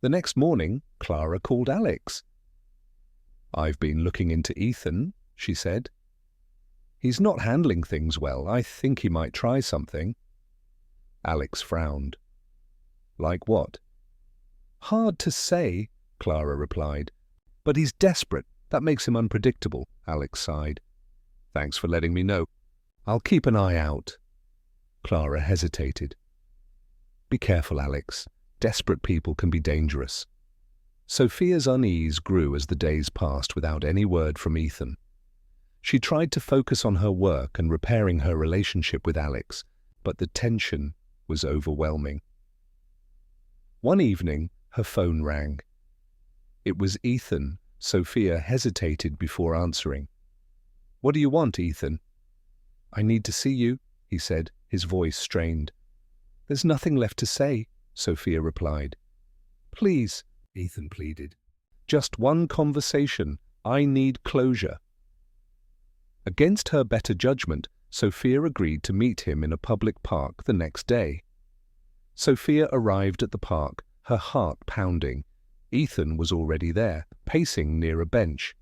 The next morning, Clara called Alex. "I've been looking into Ethan," she said. "He's not handling things well. I think he might try something." Alex frowned. "Like what?" "Hard to say," Clara replied. "But he's desperate. That makes him unpredictable," Alex sighed. "Thanks for letting me know. I'll keep an eye out." Clara hesitated. "Be careful, Alex. Desperate people can be dangerous." Sophia's unease grew as the days passed without any word from Ethan. She tried to focus on her work and repairing her relationship with Alex, but the tension was overwhelming. One evening, her phone rang. It was Ethan. Sophia hesitated before answering. "What do you want, Ethan?" "I need to see you," he said, his voice strained. "There's nothing left to say," Sophia replied. "Please," Ethan pleaded. "Just one conversation. I need closure." Against her better judgment, Sophia agreed to meet him in a public park the next day. Sophia arrived at the park, her heart pounding. Ethan was already there, pacing near a bench.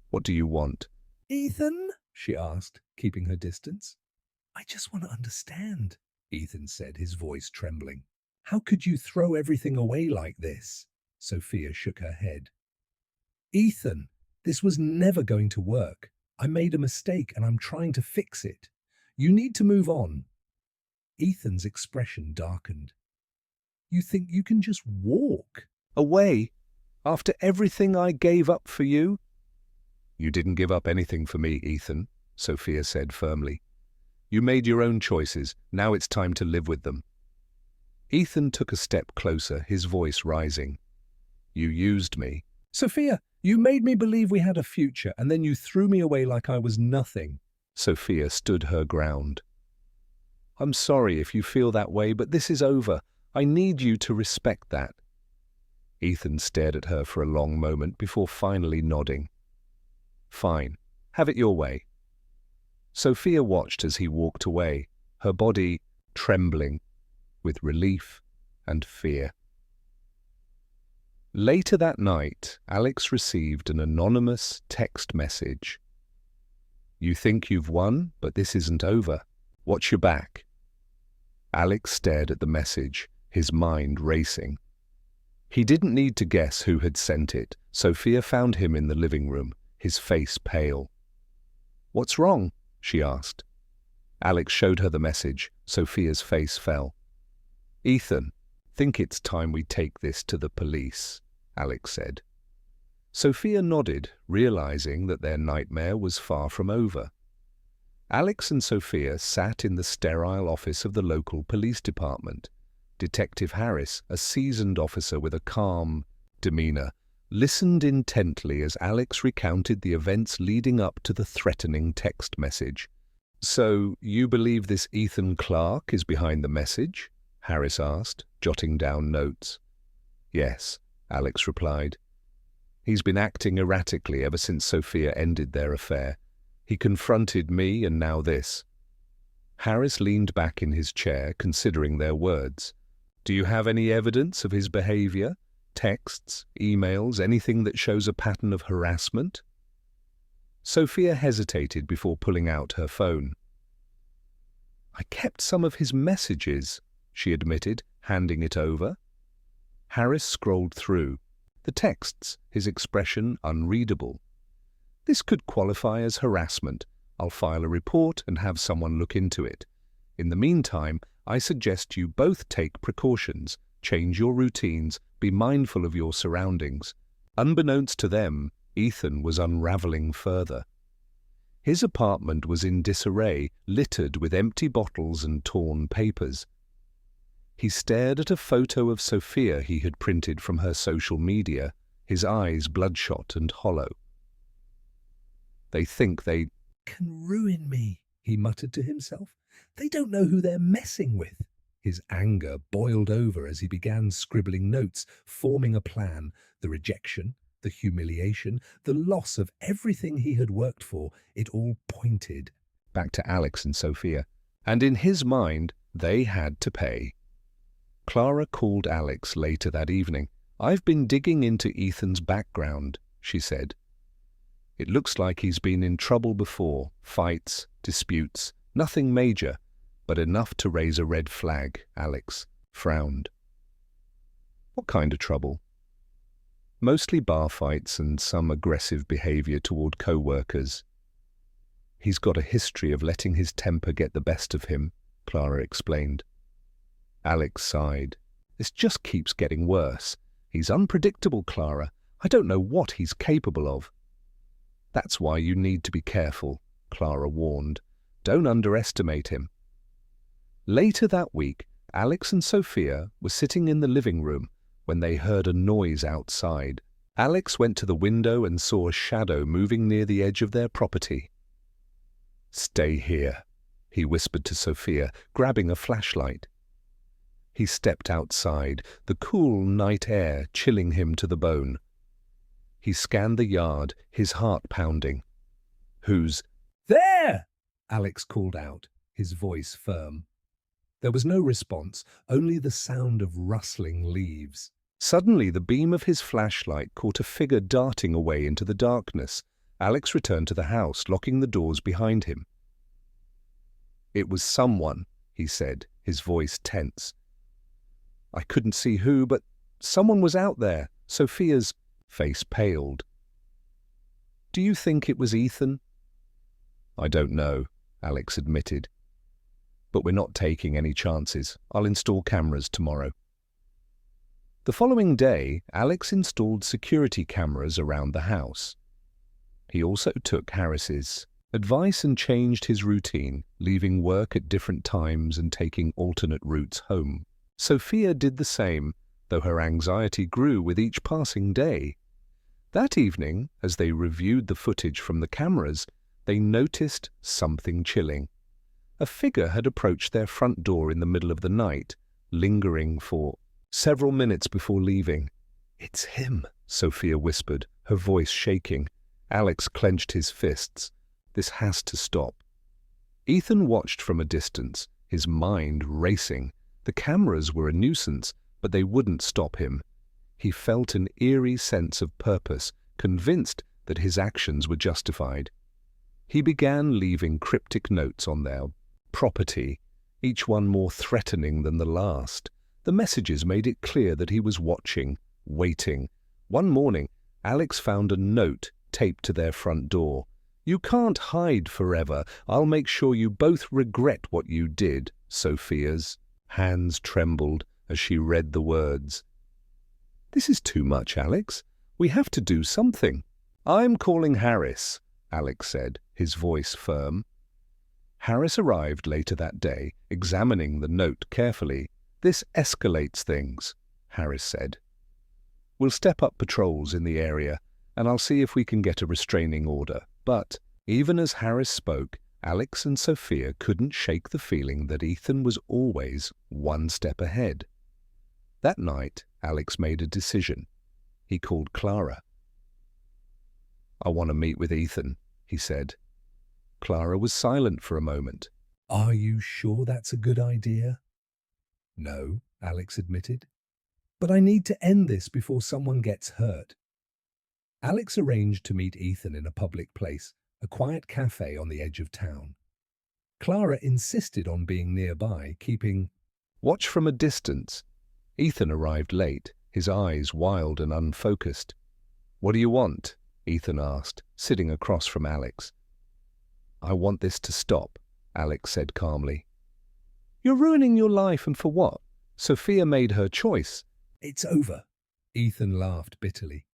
"What do you want?" "Ethan?" she asked, keeping her distance. "I just want to understand," Ethan said, his voice trembling. "How could you throw everything away like this?" Sophia shook her head. "Ethan, this was never going to work. I made a mistake and I'm trying to fix it. You need to move on." Ethan's expression darkened. "You think you can just walk "Away? After everything I gave up for you?" "You didn't give up anything for me, Ethan," Sophia said firmly. "You made your own choices. Now it's time to live with them." Ethan took a step closer, his voice rising. "You used me." "Sophia, you made me believe we had a future, and then you threw me away like I was nothing." Sophia stood her ground. "I'm sorry if you feel that way, but this is over. I need you to respect that." Ethan stared at her for a long moment before finally nodding. "Fine. Have it your way." Sophia watched as he walked away, her body trembling with relief and fear. Later that night, Alex received an anonymous text message. "You think you've won, but this isn't over. Watch your back." Alex stared at the message, his mind racing. He didn't need to guess who had sent it. Sophia found him in the living room, his face pale. "What's wrong?" she asked. Alex showed her the message. Sophia's face fell. "Ethan, think it's time we take this to the police," Alex said. Sophia nodded, realizing that their nightmare was far from over. Alex and Sophia sat in the sterile office of the local police department. Detective Harris, a seasoned officer with a calm demeanor, listened intently as Alex recounted the events leading up to the threatening text message. "So, you believe this Ethan Clark is behind the message?" Harris asked, jotting down notes. "Yes, Alex replied. He's been acting erratically ever since Sophia ended their affair. He confronted me and now this. Harris leaned back in his chair, considering their words. Do you have any evidence of his behavior? Texts, emails, anything that shows a pattern of harassment? Sophia hesitated before pulling out her phone. I kept some of his messages, she admitted, handing it over. Harris scrolled through. The texts, his expression unreadable. This could qualify as harassment. I'll file a report and have someone look into it. In the meantime, I suggest you both take precautions, change your routines, be mindful of your surroundings. Unbeknownst to them, Ethan was unraveling further. His apartment was in disarray, littered with empty bottles and torn papers. He stared at a photo of Sophia he had printed from her social media, his eyes bloodshot and hollow. They think they can ruin me, he muttered to himself. They don't know who they're messing with. His anger boiled over as he began scribbling notes, forming a plan. The rejection, the humiliation, the loss of everything he had worked for, it all pointed back to Alex and Sophia. And in his mind, they had to pay. Clara called Alex later that evening. I've been digging into Ethan's background, she said. It looks like he's been in trouble before, fights, disputes, nothing major, but enough to raise a red flag, Alex frowned. What kind of trouble? Mostly bar fights and some aggressive behavior toward co-workers. He's got a history of letting his temper get the best of him, Clara explained. Alex sighed. This just keeps getting worse. He's unpredictable, Clara. I don't know what he's capable of. That's why you need to be careful, Clara warned. Don't underestimate him. Later that week, Alex and Sophia were sitting in the living room when they heard a noise outside. Alex went to the window and saw a shadow moving near the edge of their property. Stay here, he whispered to Sophia, grabbing a flashlight. He stepped outside, the cool night air chilling him to the bone. He scanned the yard, his heart pounding. Who's there? Alex called out, his voice firm. There was no response, only the sound of rustling leaves. Suddenly, the beam of his flashlight caught a figure darting away into the darkness. Alex returned to the house, locking the doors behind him. It was someone, he said, his voice tense. I couldn't see who, but someone was out there. Sophia's face paled. Do you think it was Ethan? I don't know, Alex admitted. But we're not taking any chances. I'll install cameras tomorrow. The following day, Alex installed security cameras around the house. He also took Harris's advice and changed his routine, leaving work at different times and taking alternate routes home. Sophia did the same, though her anxiety grew with each passing day. That evening, as they reviewed the footage from the cameras, they noticed something chilling. A figure had approached their front door in the middle of the night, lingering for several minutes before leaving. It's him, Sophia whispered, her voice shaking. Alex clenched his fists. This has to stop. Ethan watched from a distance, his mind racing. The cameras were a nuisance, but they wouldn't stop him. He felt an eerie sense of purpose, convinced that his actions were justified. He began leaving cryptic notes on their property, each one more threatening than the last. The messages made it clear that he was watching, waiting. One morning, Alex found a note taped to their front door. You can't hide forever. I'll make sure you both regret what you did, Sophia's hands trembled as she read the words. This is too much, Alex. We have to do something. I'm calling Harris, Alex said, his voice firm. Harris arrived later that day, examining the note carefully. This escalates things, Harris said. We'll step up patrols in the area, and I'll see if we can get a restraining order. But, even as Harris spoke, Alex and Sophia couldn't shake the feeling that Ethan was always one step ahead. That night, Alex made a decision. He called Clara. "I want to meet with Ethan," he said. Clara was silent for a moment. Are you sure that's a good idea? No, Alex admitted. But I need to end this before someone gets hurt. Alex arranged to meet Ethan in a public place, a quiet cafe on the edge of town. Clara insisted on being nearby, keeping Watch from a distance. Ethan arrived late, his eyes wild and unfocused. "What do you want?" Ethan asked, sitting across from Alex. "I want this to stop," Alex said calmly. "You're ruining your life, and for what? Sophia made her choice." It's over. Ethan laughed bitterly.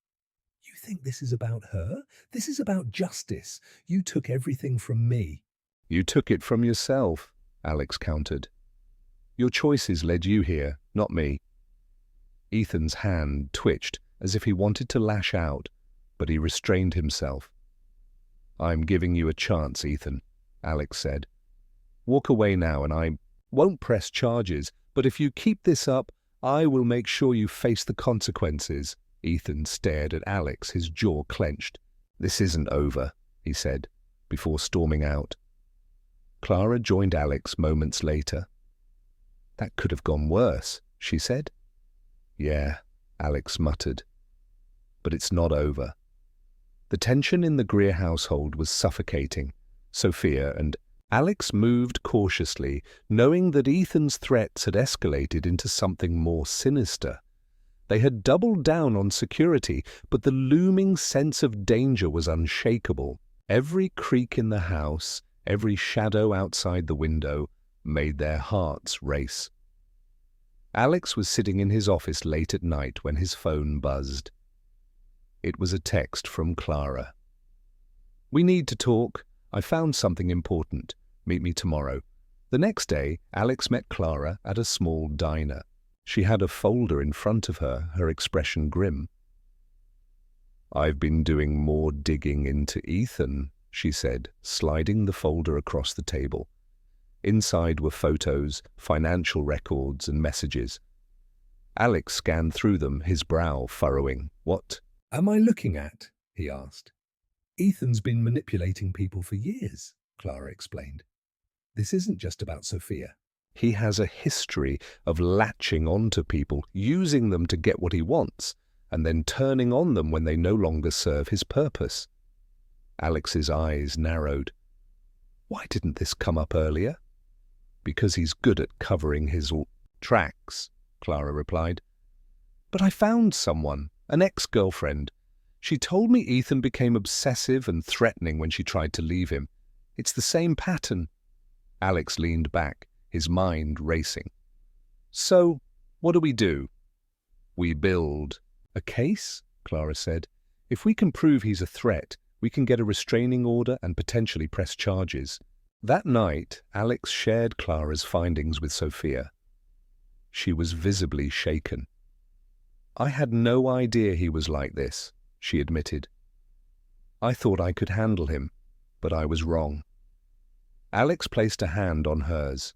You think this is about her? This is about justice. You took everything from me. "You took it from yourself," Alex countered. "Your choices led you here, not me." Ethan's hand twitched as if he wanted to lash out, but he restrained himself. "I'm giving you a chance, Ethan," Alex said. "Walk away now and I won't press charges, but if you keep this up, I will make sure you face the consequences." Ethan stared at Alex, his jaw clenched. "This isn't over," he said, before storming out. Clara joined Alex moments later. "That could have gone worse," she said. "Yeah," Alex muttered. "But it's not over." The tension in the Greer household was suffocating. Sophia and Alex moved cautiously, knowing that Ethan's threats had escalated into something more sinister. They had doubled down on security, but the looming sense of danger was unshakable. Every creak in the house, every shadow outside the window, made their hearts race. Alex was sitting in his office late at night when his phone buzzed. It was a text from Clara. "We need to talk. I found something important. Meet me tomorrow." The next day, Alex met Clara at a small diner. She had a folder in front of her, her expression grim. "I've been doing more digging into Ethan," she said, sliding the folder across the table. Inside were photos, financial records, and messages. Alex scanned through them, his brow furrowing. "What Am I looking at?" he asked. Ethan's been manipulating people for years, Clara explained. This isn't just about Sophia. He has a history of latching onto people, using them to get what he wants, and then turning on them when they no longer serve his purpose." Alex's eyes narrowed. "Why didn't this come up earlier?" "Because he's good at covering his tracks," Clara replied. "But I found someone, an ex-girlfriend. She told me Ethan became obsessive and threatening when she tried to leave him. It's the same pattern." Alex leaned back, his mind racing. "So, what do we do?" "We build." "A case?" Clara said. "If we can prove he's a threat, we can get a restraining order and potentially press charges." That night, Alex shared Clara's findings with Sophia. She was visibly shaken. "I had no idea he was like this," she admitted. "I thought I could handle him, but I was wrong." Alex placed a hand on hers.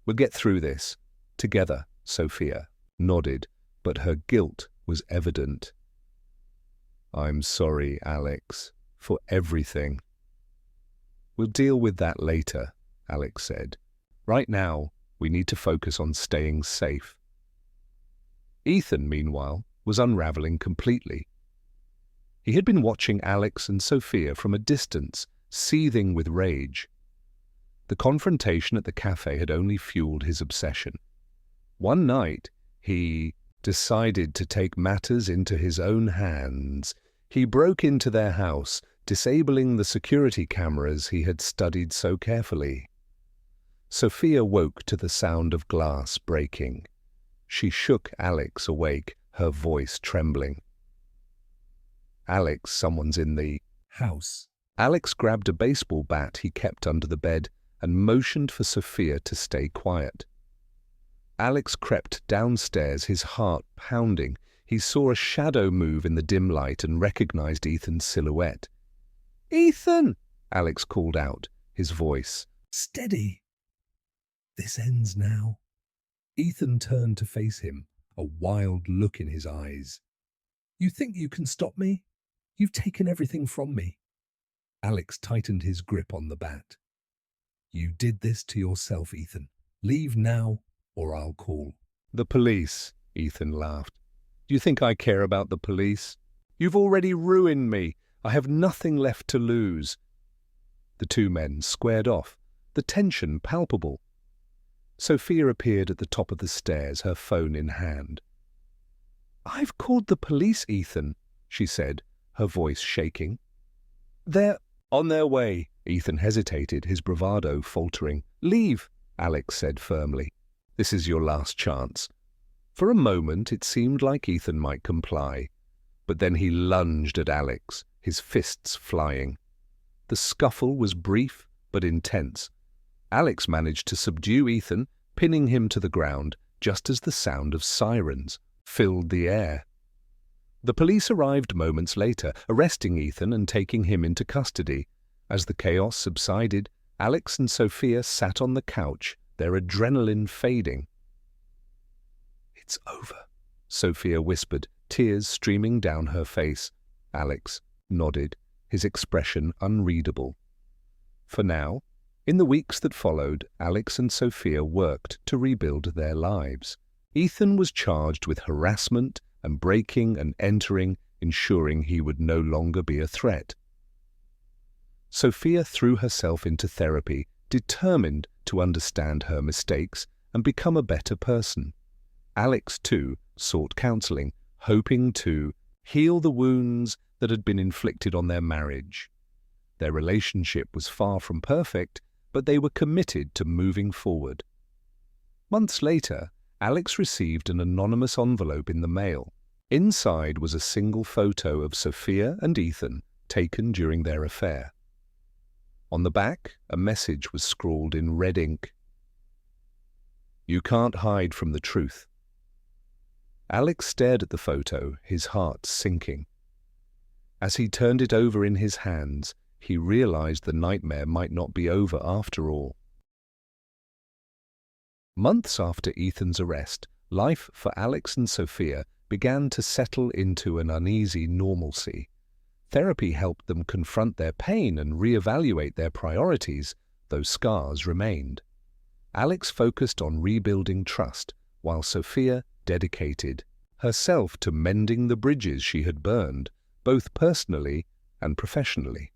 "We'll get through this. Together," Sophia nodded, but her guilt was evident. "I'm sorry, Alex, for everything." "We'll deal with that later," Alex said. "Right now, we need to focus on staying safe." Ethan, meanwhile, was unraveling completely. He had been watching Alex and Sophia from a distance, seething with rage. The confrontation at the cafe had only fueled his obsession. One night, he decided to take matters into his own hands. He broke into their house, disabling the security cameras he had studied so carefully. Sophia woke to the sound of glass breaking. She shook Alex awake, her voice trembling. "Alex, someone's in the house." Alex grabbed a baseball bat he kept under the bed and motioned for Sophia to stay quiet. Alex crept downstairs, his heart pounding. He saw a shadow move in the dim light and recognized Ethan's silhouette. "Ethan!" Alex called out, his voice. "Steady. This ends now." Ethan turned to face him, a wild look in his eyes. You think you can stop me? You've taken everything from me. Alex tightened his grip on the bat. You did this to yourself, Ethan. Leave now, or I'll call. The police, Ethan laughed. Do you think I care about the police? You've already ruined me. I have nothing left to lose. The two men squared off, the tension palpable. Sophia appeared at the top of the stairs, her phone in hand. I've called the police, Ethan, she said, her voice shaking. They're on their way. Ethan hesitated, his bravado faltering. Leave, Alex said firmly. This is your last chance. For a moment it seemed like Ethan might comply, but then he lunged at Alex, his fists flying. The scuffle was brief but intense. Alex managed to subdue Ethan, pinning him to the ground just as the sound of sirens filled the air. The police arrived moments later, arresting Ethan and taking him into custody. As the chaos subsided, Alex and Sophia sat on the couch, their adrenaline fading. It's over, Sophia whispered, tears streaming down her face. Alex nodded, his expression unreadable. For now, in the weeks that followed, Alex and Sophia worked to rebuild their lives. Ethan was charged with harassment and breaking and entering, ensuring he would no longer be a threat. Sophia threw herself into therapy, determined to understand her mistakes and become a better person. Alex, too, sought counseling, hoping to heal the wounds that had been inflicted on their marriage. Their relationship was far from perfect, but they were committed to moving forward. Months later, Alex received an anonymous envelope in the mail. Inside was a single photo of Sophia and Ethan, taken during their affair. On the back, a message was scrawled in red ink. You can't hide from the truth. Alex stared at the photo, his heart sinking. As he turned it over in his hands, he realized the nightmare might not be over after all. Months after Ethan's arrest, life for Alex and Sophia began to settle into an uneasy normalcy. Therapy helped them confront their pain and reevaluate their priorities, though scars remained. Alex focused on rebuilding trust, while Sophia dedicated herself to mending the bridges she had burned, both personally and professionally.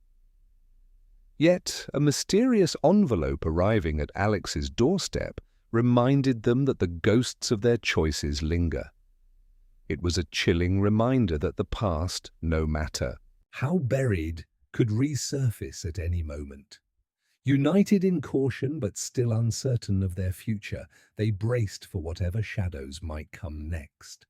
Yet, a mysterious envelope arriving at Alex's doorstep reminded them that the ghosts of their choices linger. It was a chilling reminder that the past, no matter how buried, could resurface at any moment. United in caution but still uncertain of their future, they braced for whatever shadows might come next.